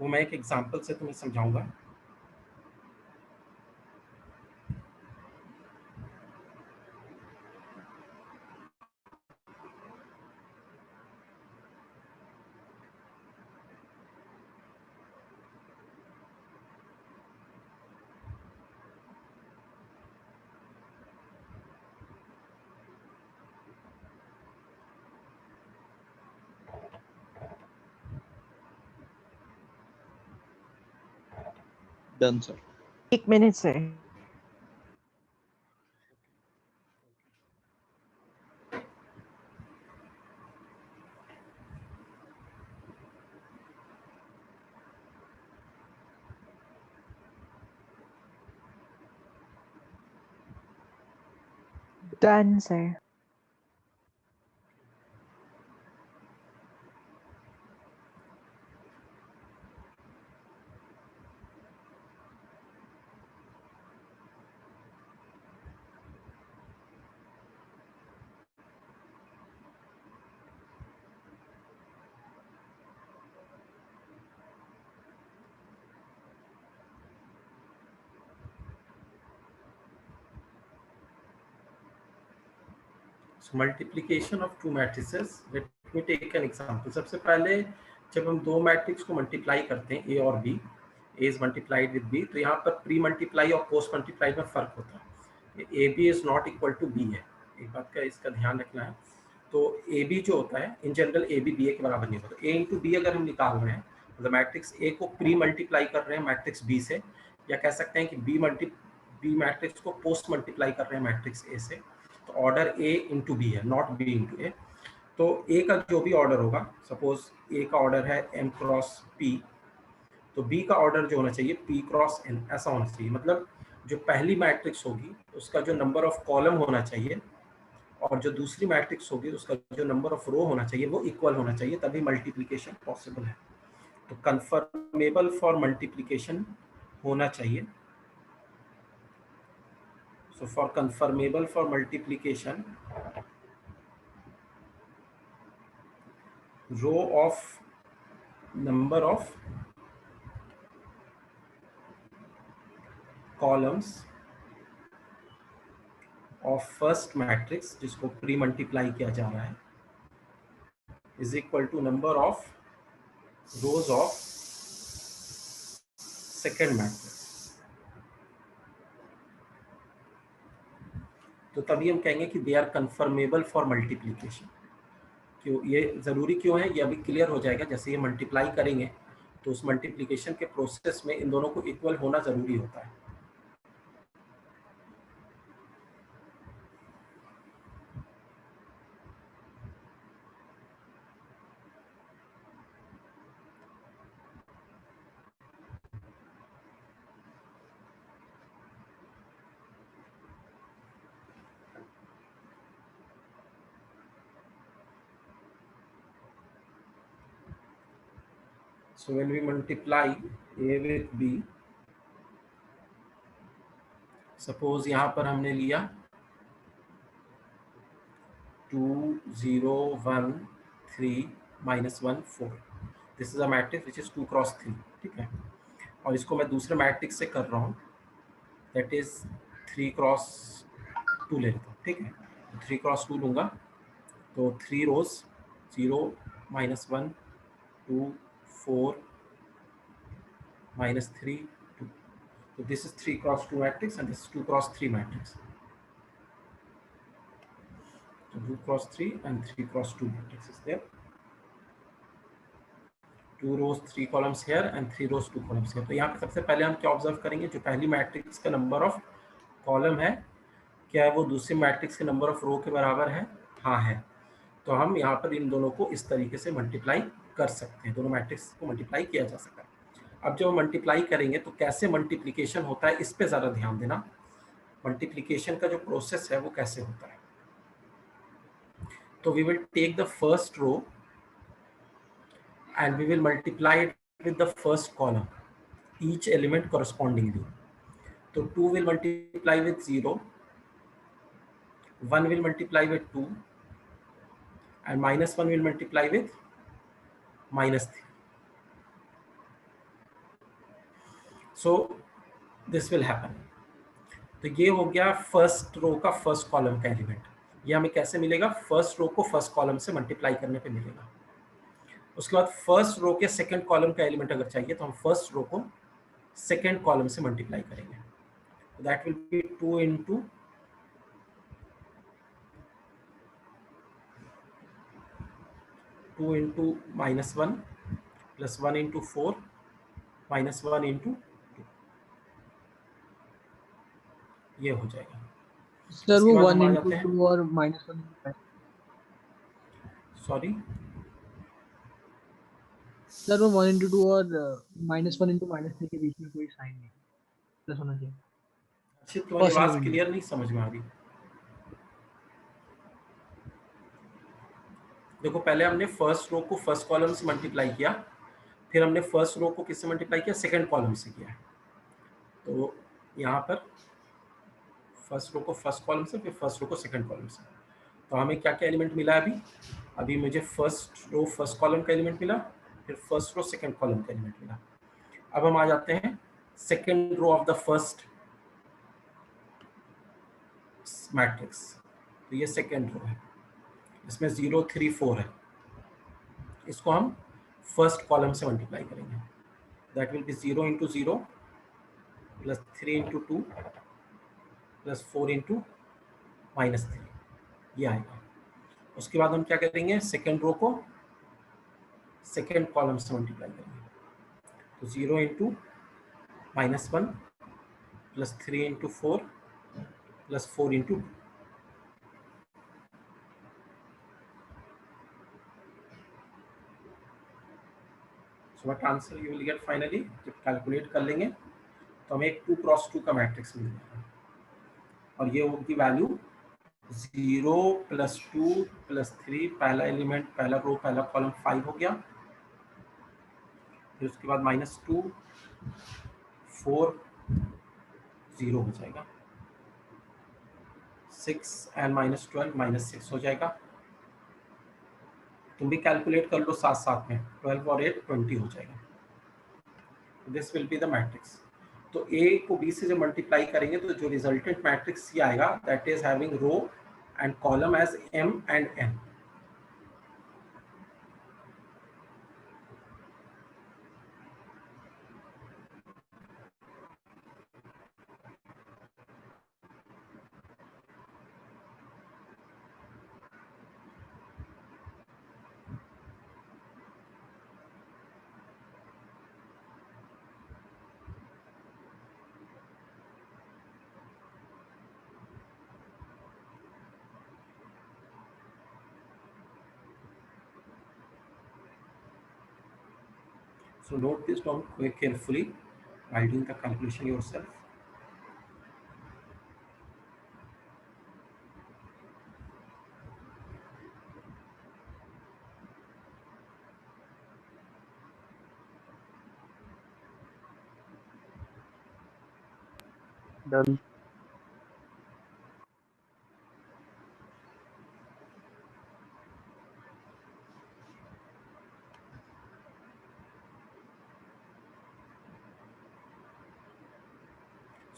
वो मैं एक एग्जांपल से तुम्हें समझाऊंगा. Done, sir. 1 मिनट से done sir. So multiplication of two matrices. Let me take an example. सबसे पहले जब हम दो मैट्रिक्स को मल्टीप्लाई करते हैं ए और B, A is multiplied with B, तो यहाँ पर प्री मल्टीप्लाई और पोस्ट मल्टीप्लाई में फर्क होता है. A B is not equal to B है, एक बात का इसका ध्यान रखना है. तो ए बी जो होता है in general A B B A के बराबर नहीं होता. ए इंटू बी अगर हम निकाल रहे हैं मतलब मैट्रिक्स ए को प्री मल्टीप्लाई कर रहे हैं मैट्रिक्स बी से, या कह सकते हैं कि बी मैट्रिक्स को पोस्ट मल्टीप्लाई कर रहे हैं मैट्रिक्स ए से, तो ऑर्डर ए इंटू बी है, नॉट बी इंटू ए. तो ए का जो भी ऑर्डर होगा, सपोज ए का ऑर्डर है एम क्रॉस पी, तो बी का ऑर्डर जो होना चाहिए पी क्रॉस एन, ऐसा होना चाहिए. मतलब जो पहली मैट्रिक्स होगी उसका जो नंबर ऑफ कॉलम होना चाहिए और जो दूसरी मैट्रिक्स होगी उसका जो नंबर ऑफ रो होना चाहिए वो इक्वल होना चाहिए, तभी मल्टीप्लिकेशन पॉसिबल है. तो कन्फर्मेबल फॉर मल्टीप्लिकेशन होना चाहिए. So for confirmable for multiplication, row of number of columns of first matrix जिसको प्री मल्टीप्लाई किया जा रहा है is equal to number of rows of second matrix. तो तभी हम कहेंगे कि they are conformable for multiplication. क्यों ये ज़रूरी क्यों है ये अभी क्लियर हो जाएगा. जैसे ये मल्टीप्लाई करेंगे तो उस मल्टीप्लिकेशन के प्रोसेस में इन दोनों को इक्वल होना ज़रूरी होता है. So when we multiply A with B, suppose यहाँ पर हमने लिया 2 0 1 3 -1 4. This is a matrix which is 2 cross 3. ठीक है, और इसको मैं दूसरे मैट्रिक्स से कर रहा हूँ, दैट इज 3 क्रॉस 2 ले लेता हूँ. ठीक है, 3 क्रॉस 2 लूँगा तो 3 रोज 0 -1 2 4 -3 2. So this is 3 cross 2 matrix and this is 2 cross 3 matrix. So 2 cross 3 and 3 cross 2 matrix is there. 2 rows 3 columns here and 3 rows 2 columns here. तो यहाँ पे सबसे पहले हम क्या ऑब्जर्व करेंगे, जो पहली मैट्रिक्स का नंबर ऑफ कॉलम है क्या वो दूसरी मैट्रिक्स के नंबर ऑफ रो के बराबर है. हाँ है. तो हम यहाँ पर इन दोनों को इस तरीके से मल्टीप्लाई कर सकते हैं, दोनों मैट्रिक्स को मल्टीप्लाई किया जा सकता है. अब जब हम मल्टीप्लाई करेंगे तो कैसे मल्टीप्लिकेशन होता है इस पे ज़्यादा ध्यान देना. मल्टीप्लिकेशन का जो प्रोसेस है वो कैसे होता है. तो we will take the first row and we will multiply it with the first column, each element correspondingly. तो 2 will multiply with 0, 1 will multiply with 2 and -1 will multiply with -3. So this will happen. तो ये हो गया first row का first column का element. ये हमें कैसे मिलेगा, फर्स्ट रो को फर्स्ट कॉलम से मल्टीप्लाई करने पे मिलेगा. उसके बाद फर्स्ट रो के सेकंड कॉलम का एलिमेंट अगर चाहिए तो हम फर्स्ट रो को सेकंड कॉलम से मल्टीप्लाई करेंगे. That will be 2 into 2 into -1 plus 1 into 4 minus 1 into 2. ये हो जाएगा। सर इसके वो बाद हम वन आ इंटू जाते हैं, टू और -1 इंटू, सॉरी सर वो 1 इंटू 2 और -1 इंटू -3 के बीच में कोई साइन नहीं, प्लस होना चाहिए। अच्छी, तुम्हारी फर्स्ट आवाज एलिमेंट क्लियर नहीं समझ में आ रही। देखो पहले हमने फर्स्ट रो को फर्स्ट कॉलम से मल्टीप्लाई किया, फिर हमने फर्स्ट रो को किससे मल्टीप्लाई किया, सेकंड कॉलम से किया। तो यहाँ पर फर्स्ट रो को फर्स्ट कॉलम से, फिर फर्स्ट रो को सेकंड कॉलम से। तो हमें क्या क्या एलिमेंट मिला अभी, अभी मुझे फर्स्ट रो फर्स्ट कॉलम का एलिमेंट मिला, फिर फर्स्ट रो सेकंड कॉलम का एलिमेंट मिला। अब हम आ जाते हैं second row of the first matrix. तो ये सेकंड रो है, इसमें 0 3 4 है, इसको हम फर्स्ट कॉलम से मल्टीप्लाई करेंगे। That will be 0 into 0 plus 3 into 2 plus 4 into -3, ये आएगा। उसके बाद हम क्या करेंगे, सेकेंड रो को सेकेंड कॉलम से मल्टीप्लाई करेंगे। तो 0 into -1 plus 3 into 4 plus 4 into 2। So what answer you will get finally, जब कैलकुलेट कर लेंगे तो हमें एक 2 क्रॉस 2 का मैट्रिक्स मिल जाएगा, और ये होगी वैल्यू 0 प्लस 2 प्लस 3, पहला एलिमेंट पहला रो पहला कॉलम 5 हो गया, फिर उसके बाद -2 4 0 हो जाएगा, 6 एंड -12 -6 हो जाएगा। तुम भी कैलकुलेट कर लो साथ साथ में, 12 और 8 20 हो जाएगा। This will be the matrix. तो A को B से जब मल्टीप्लाई करेंगे तो जो रिजल्टेंट मैट्रिक्स ये आएगा, that is having row and column as M and N। So note this down quite carefully while doing the calculation yourself. Done.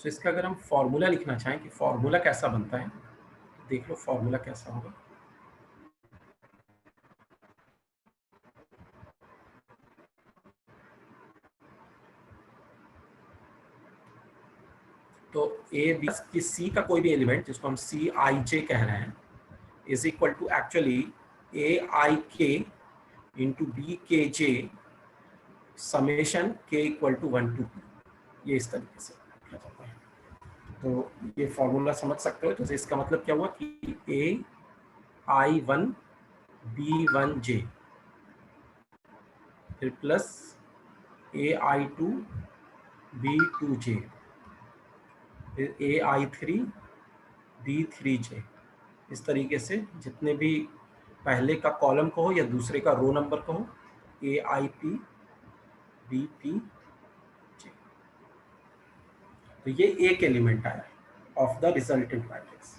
So इसका अगर हम फॉर्मूला लिखना चाहें कि फॉर्मूला कैसा बनता है, तो देख लो फॉर्मूला कैसा होगा। तो ए बी की सी का कोई भी एलिमेंट जिसको हम सी आई जे कह रहे हैं इज इक्वल टू एक्चुअली ए आई के इंटू बी के जे समेशन के इक्वल टू 1 to 2। ये इस तरीके से लिखा जाता है। तो ये फॉर्मूला समझ सकते हो। जैसे इसका मतलब क्या हुआ कि ए आई 1 बी 1 जे फिर प्लस ए आई 2 बी 2 जे फिर ए आई 3 बी 3 जे। इस तरीके से जितने भी पहले का कॉलम कहो या दूसरे का रो नंबर कहो, A I P B P J. तो ये एक एलिमेंट आया of the resultant matrix.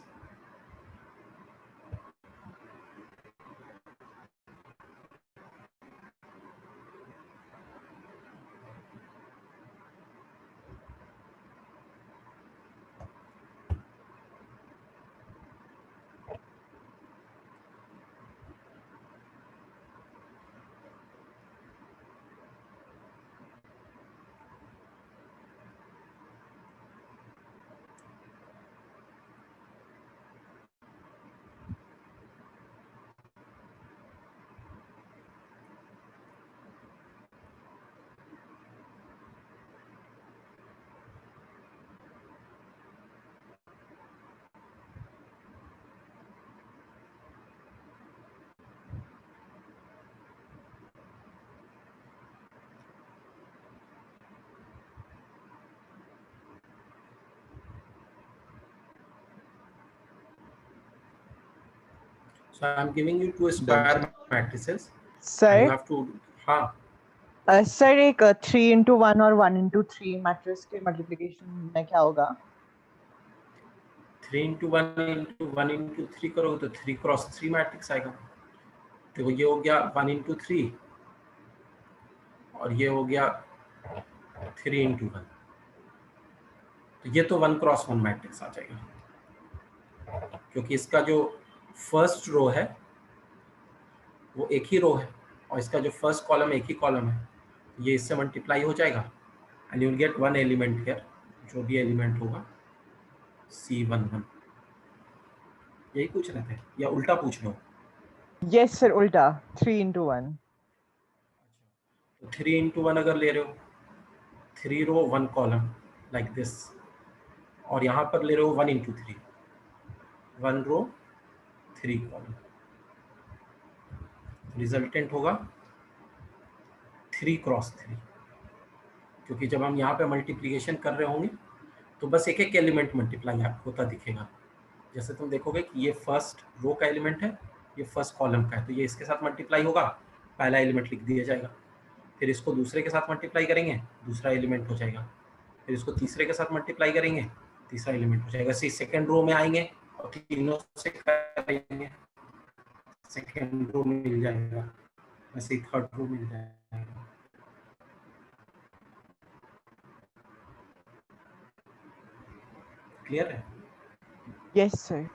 So I am giving you two square matrices and you sir have to, हाँ सर एक 3 into 1 और 1 into 3 मैट्रिक्स के मल्टीप्लिकेशन में क्या होगा? 3 into 1 करोगे तो 3 × 3 मैट्रिक्स आएगा। तो ये हो गया 1 into 3 और ये हो गया 3 into 1। तो ये तो 1 × 1 मैट्रिक्स आ जाएगा, क्योंकि इसका जो फर्स्ट रो है वो एक ही रो है और इसका जो फर्स्ट कॉलम एक ही कॉलम है, ये इससे मल्टीप्लाई हो जाएगा and you will get one element here, जो भी एलिमेंट होगा C11। यही पूछ रहे थे या उल्टा पूछ रहे हो? यस सर, उल्टा 3 into 1। तो 3 into 1 अगर ले रहे हो, 3 रो 1 कॉलम लाइक दिस, और यहाँ पर ले रहे हो 1 into 3, 1 रो 3 कॉलम, रिजल्टेंट होगा 3 × 3, क्योंकि जब हम यहाँ पे मल्टीप्लिकेशन कर रहे होंगे तो बस एक एक एलिमेंट मल्टीप्लाई होता दिखेगा। जैसे तुम देखोगे कि ये फर्स्ट रो का एलिमेंट है, ये फर्स्ट कॉलम का है, तो ये इसके साथ मल्टीप्लाई होगा, पहला एलिमेंट लिख दिया जाएगा। फिर इसको दूसरे के साथ मल्टीप्लाई करेंगे, दूसरा एलिमेंट हो जाएगा। फिर इसको तीसरे के साथ मल्टीप्लाई करेंगे, तीसरा एलिमेंट हो जाएगा। ऐसे सेकेंड रो में आएंगे और तीनों से करेंगे, सेकेंड रो मिल जाएगा, ऐसे ही थर्ड रो मिल जाएगा। क्लियर है? Yes sir.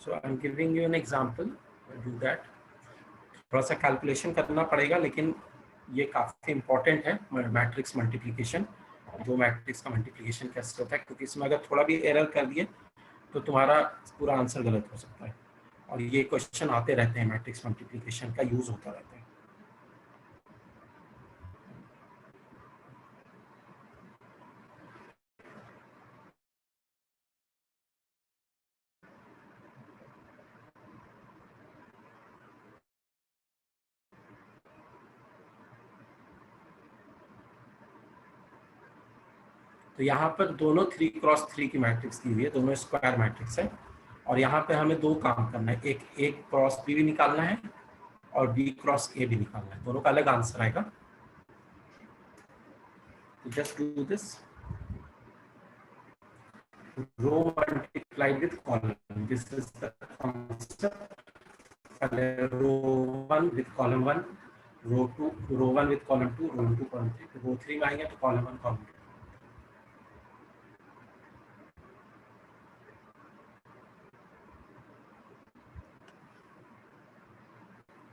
So I'm giving you an example. Do that. थोड़ा सा कैलकुलेशन करना पड़ेगा, लेकिन ये काफ़ी इंपॉर्टेंट है मैट्रिक्स मल्टीप्लिकेशन, दो मैट्रिक्स का मल्टीप्लिकेशन कैसे होता है, क्योंकि इसमें अगर थोड़ा भी एरर कर दिए तो तुम्हारा पूरा आंसर गलत हो सकता है। और ये क्वेश्चन आते रहते हैं, मैट्रिक्स मल्टीप्लिकेशन का यूज़ होता रहता है। तो यहाँ पर दोनों 3 × 3 की मैट्रिक्स दी हुई है, दोनों स्क्वायर मैट्रिक्स है, और यहाँ पे हमें दो काम करना है, एक A × B भी निकालना है और B × A भी निकालना है, दोनों का अलग आंसर आएगा। तो just do this, row multiplied with column, this is the concept. Row 1 with column 1, row 1 with column 2, row 2 column 3, row 3 में आएंगे तो कॉलम 1 कॉलम 2।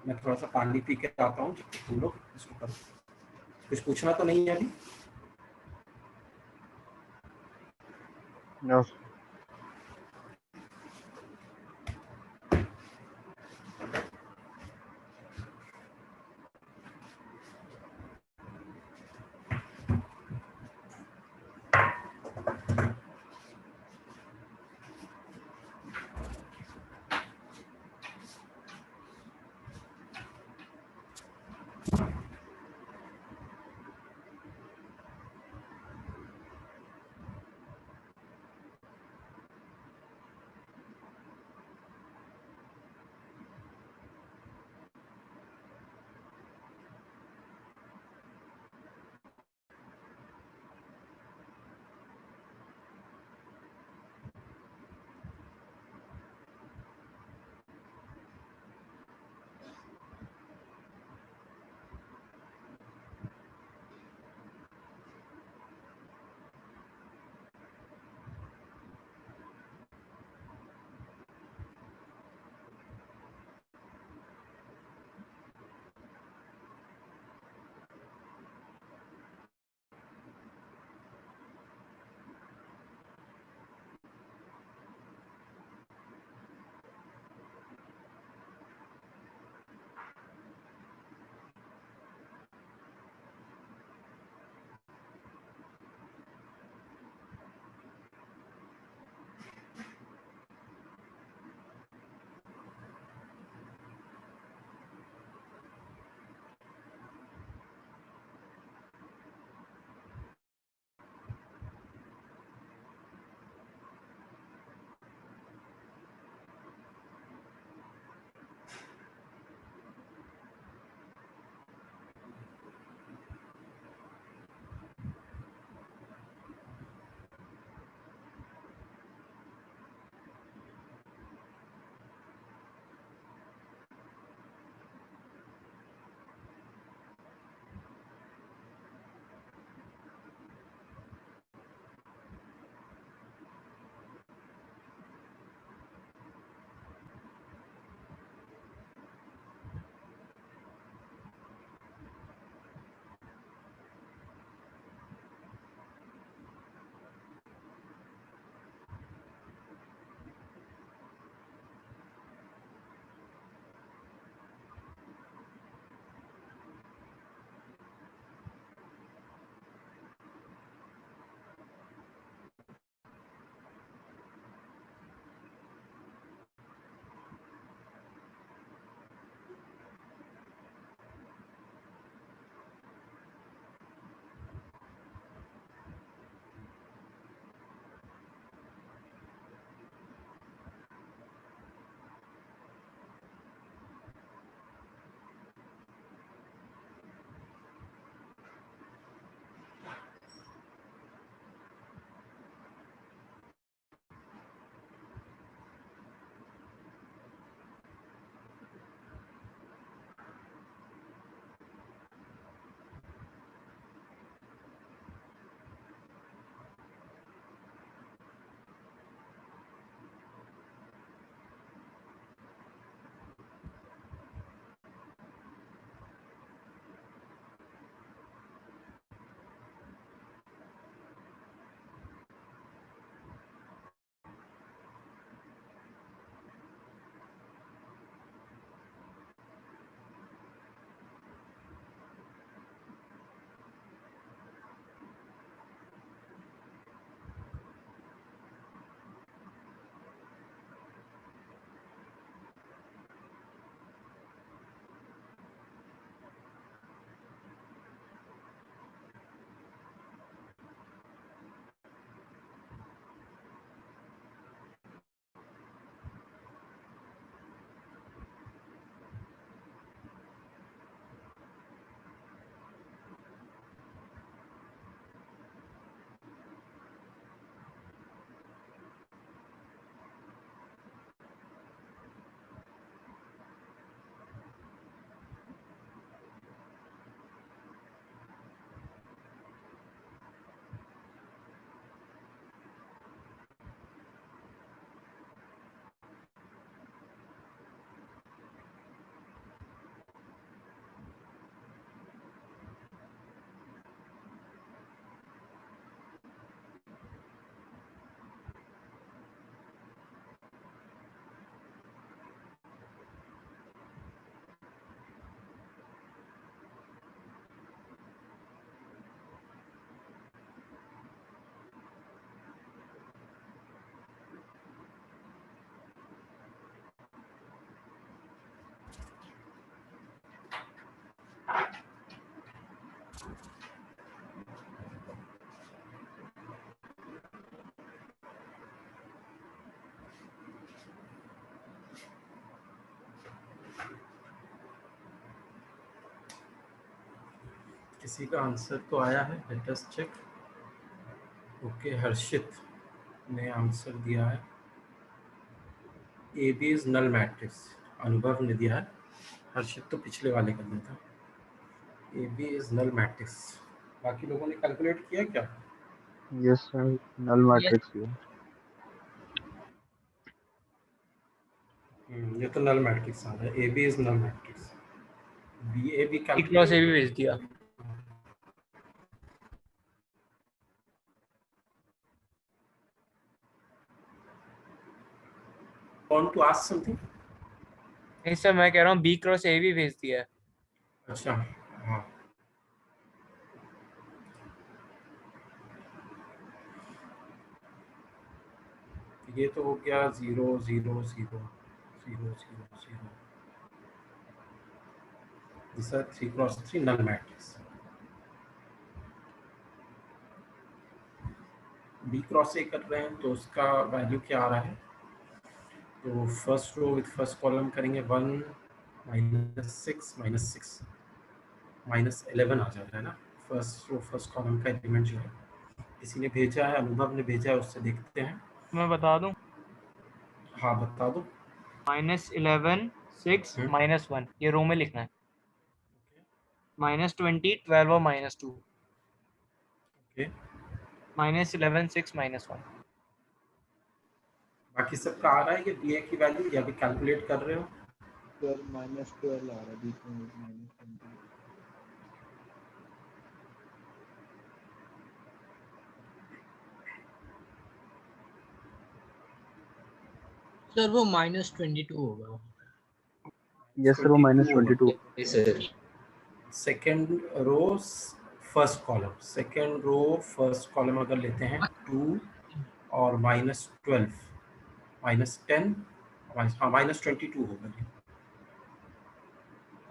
मैं थोड़ा सा पानी पी के आता हूँ, तुम लोग इसको करो। कुछ पूछना तो नहीं है अभी? No. किसी का आंसर तो आया है, let us check. Okay, Harshit ने आंसर दिया है A B is null matrix. Anubhav ने दिया है, हर्षित तो पिछले वाले का दिया था। A B is null matrix. बाकी लोगों ने कैलकुलेट किया क्या? Yes sir, null Yes. Matrix ही है। ये तो नल मैट्रिक्स आ रहा है, A B is null matrix. B A B B cross A भी भेज दिया। Want to ask something? नहीं सर, मैं कह रहा हूँ बी क्रॉस ए भी भेज दिया है। अच्छा, हाँ। ये तो हो गया 0 0 0 0 0 0। This are 3 cross 3 null matrix. B cross A कर रहे हैं तो उसका वैल्यू क्या आ रहा है? तो first row with first column करेंगे 1 -6 -6 -11 आ जाएगा ना। फर्स्ट रो फर्स्ट कॉलम का एलिमेंट जो है, किसी ने भेजा है, अनुभव ने भेजा है, उससे देखते हैं। मैं बता दूं, हाँ बता दो। -11 6 -1 ये रो में लिखना है। -20 12 और -2 ओके, -11 6 -1। बाकी सबका आ रहा है ये बी ए की वैल्यू, या अभी कैलकुलेट कर रहे हो? सर -12 आ रहा है बीच में, -20। सर वो -22 होगा। यस सर, वो 22 होगा। -22। Sir second row first column, second row first column अगर लेते हैं 2 और -12 -10, हाँ -22 होगा ये।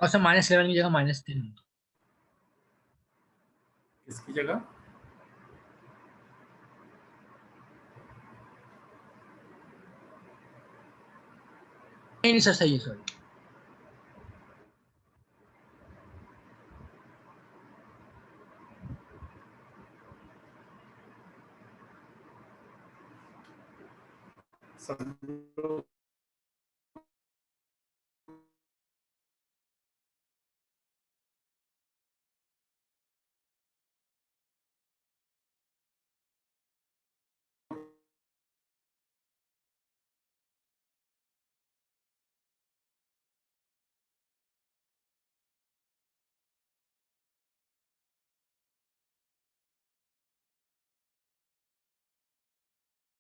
और सर -11 की जगह -10। किसकी जगह? नहीं सर, सही है, सॉरी। सब लोग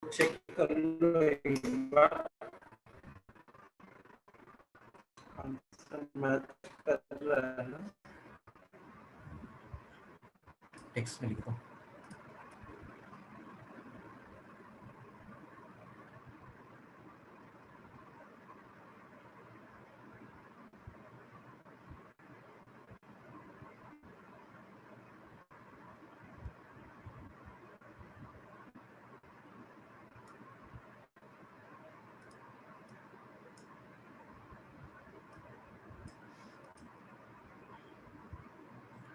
चेक कर लो एक बार, आंसर मैच कर रहा है ना? टेक्स्ट में लिखो।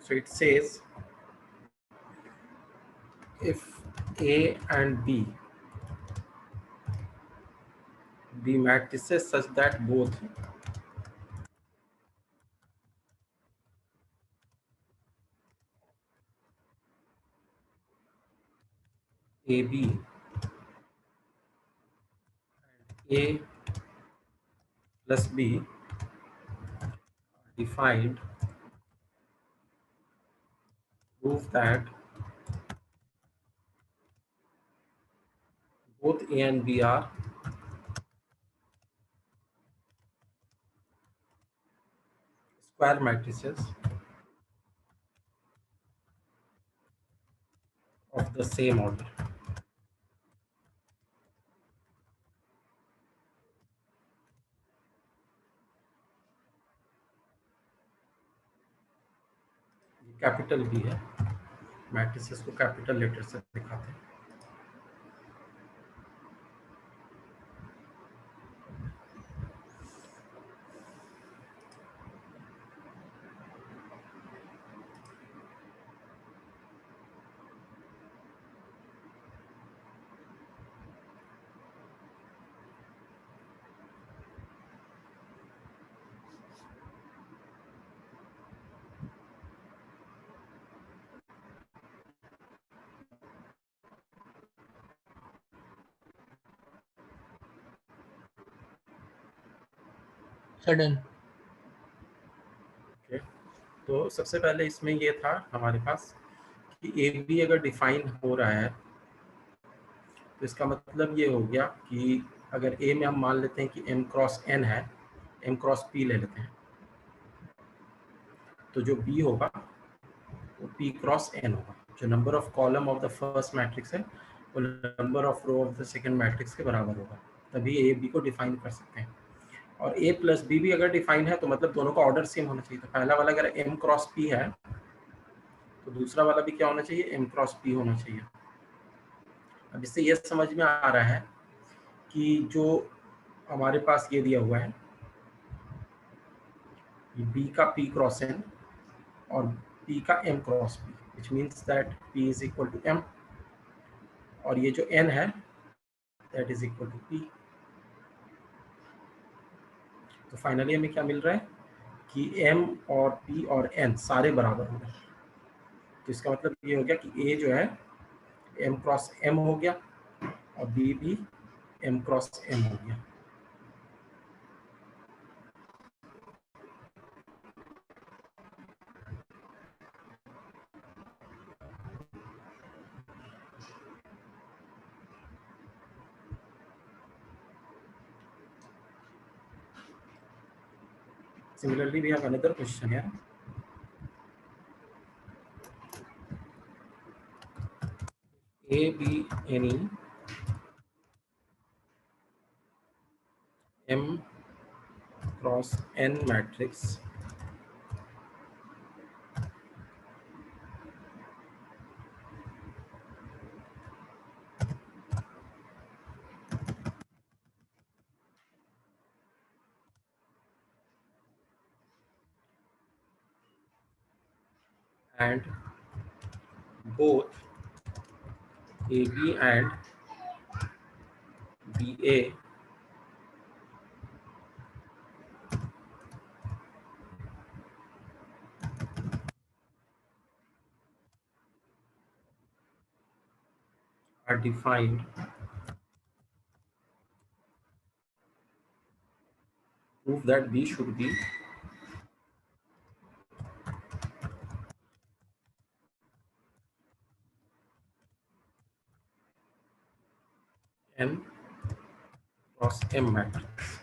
So it says if A and B be matrices such that both AB and A plus B are defined, prove that both A and B are square matrices of the same order. Capital B है, matrices को capital letter से दिखाते हैं। Sudden. Okay, तो सबसे पहले इसमें ये था हमारे पास कि ए बी अगर डिफाइन हो रहा है तो इसका मतलब ये हो गया कि अगर ए में हम मान लेते हैं कि m क्रॉस n है, m क्रॉस p ले लेते हैं, तो जो b होगा वो p क्रॉस n होगा। जो number of column of the first matrix है वो number of row of the second matrix के बराबर होगा, तभी ए बी को डिफाइन कर सकते हैं। और a प्लस बी भी अगर डिफाइन है तो मतलब दोनों का ऑर्डर सेम होना चाहिए। तो पहला वाला अगर m क्रॉस p है तो दूसरा वाला भी क्या होना चाहिए, m क्रॉस p होना चाहिए। अब इससे ये समझ में आ रहा है कि जो हमारे पास ये दिया हुआ है b का p क्रॉस n और p का m cross p, which means that p is equal to m, और ये जो n है that is equal to p। तो फाइनली हमें क्या मिल रहा है कि m और p और n सारे बराबर हो गए। तो इसका मतलब ये हो गया कि a जो है m क्रॉस m हो गया और b भी m क्रॉस m हो गया। Similarly, we have another question here. A, B, any M cross N matrix and both AB and BA are defined, prove that B should be N cross M matrix.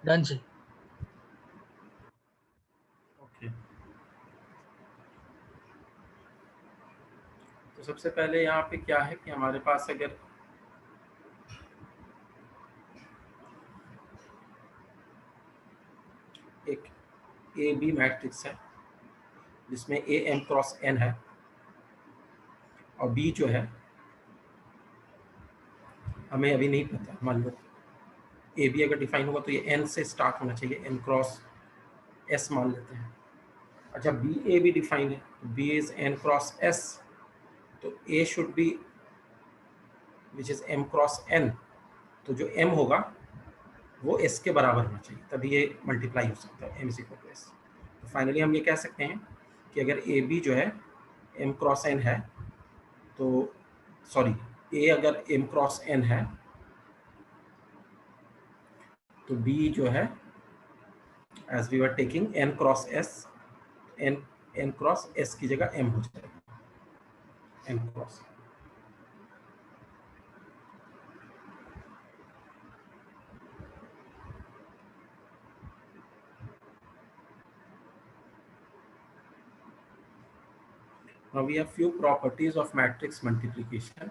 Done से। Okay. तो सबसे पहले यहाँ पे क्या है कि हमारे पास अगर एक ए बी मैट्रिक्स है जिसमें ए एम क्रॉस एन है और बी जो है हमें अभी नहीं पता, मान लो ए बी अगर डिफाइन होगा तो ये एन से स्टार्ट होना चाहिए, एन क्रॉस एस मान लेते हैं। अच्छा, बी ए भी डिफाइन है तो B is N cross S, तो A should be which is M cross N, तो जो एम होगा वो एस के बराबर होना चाहिए, तभी ये मल्टीप्लाई हो सकता है, M is equal to S. तो फाइनली हम ये कह सकते हैं कि अगर ए बी जो है एम क्रॉस एन है तो सॉरी ए अगर एम क्रॉस एन है तो बी जो है as we are taking N cross S, N cross S की जगह एम हो जाएगा, M cross. Now we have few properties of matrix multiplication.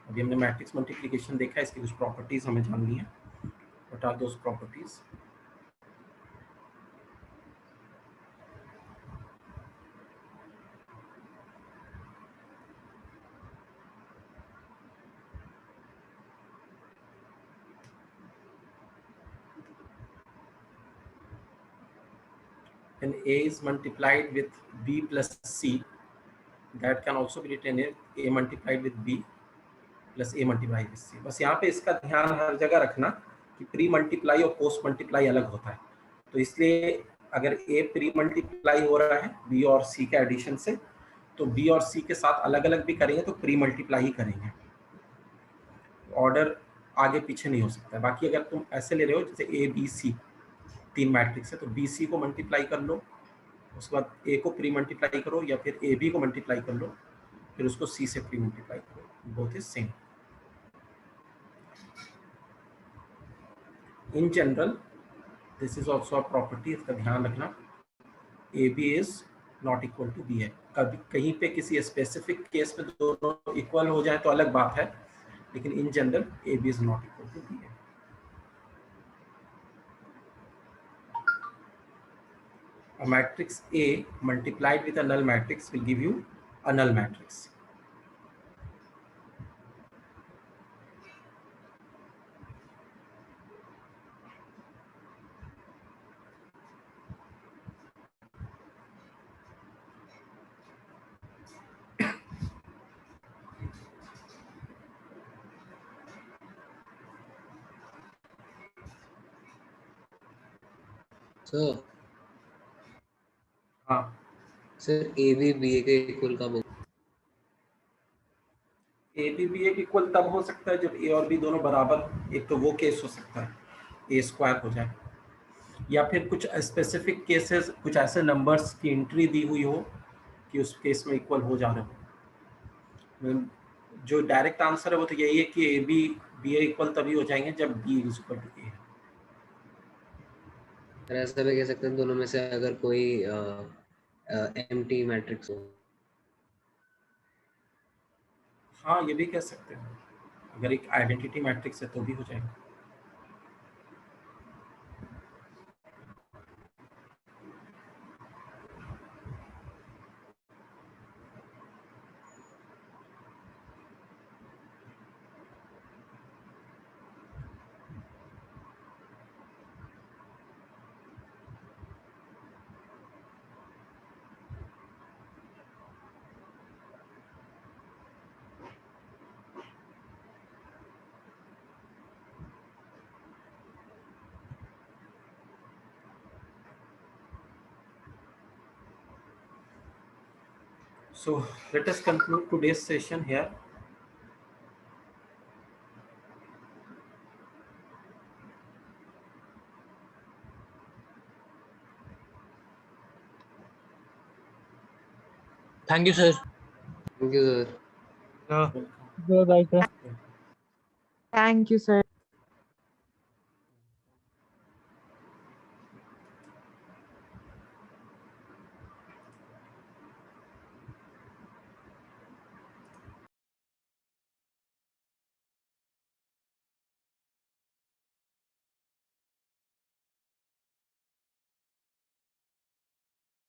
अभी हमने मैट्रिक्स मल्टीप्लिकेशन देखा है, इसकी कुछ प्रॉपर्टीज हमें जाननी है। what are those properties? When A is multiplied with B plus C, that can also be written as A multiplied with B plus A multiplied with C. बस यहाँ पे इसका ध्यान हर जगह रखना कि प्री मल्टीप्लाई और पोस्ट मल्टीप्लाई अलग होता है, तो इसलिए अगर A प्री मल्टीप्लाई हो रहा है B और C के एडिशन से, तो B और C के साथ अलग अलग भी करेंगे तो प्री मल्टीप्लाई ही करेंगे, ऑर्डर आगे पीछे नहीं हो सकता है। बाकी अगर तुम ऐसे ले रहे हो जैसे A B C 3 मैट्रिक्स है, तो बी सी को मल्टीप्लाई कर लो, उसके बाद ए को प्री मल्टीप्लाई करो, या फिर ए बी को मल्टीप्लाई कर लो, फिर उसको सी से प्री मल्टीप्लाई करो, both is same. In general this is also a property, इसका ध्यान रखना, A B is not equal to B है। कभी कहीं पे किसी स्पेसिफिक केस में दोनों इक्वल हो जाए तो अलग बात है, लेकिन in general A B is not equal to B है। A matrix A multiplied with a null matrix will give you a null matrix. Sir हाँ sir A B B A के इक्वल कब होगा? A B B A equal तब हो सकता है जब ए और बी दोनों बराबर, एक तो वो केस हो सकता है ए स्क्वायर हो जाए, या फिर कुछ स्पेसिफिक केसेस, कुछ ऐसे नंबर्स की एंट्री दी हुई हो कि उस केस में इक्वल हो जा रहे हो। जो डायरेक्ट आंसर है वो तो यही है कि A B B A equal तभी हो जाएंगे जब B is equal to A. ऐसा भी कह सकते हैं दोनों में से अगर कोई एम्प्टी मैट्रिक्स हो। हाँ ये भी कह सकते हैं, अगर एक आइडेंटिटी मैट्रिक्स है तो भी हो जाएगा। So let us conclude today's session here. Thank you, sir. Thank you, sir. So Welcome. Bye bye, sir. Thank you, sir.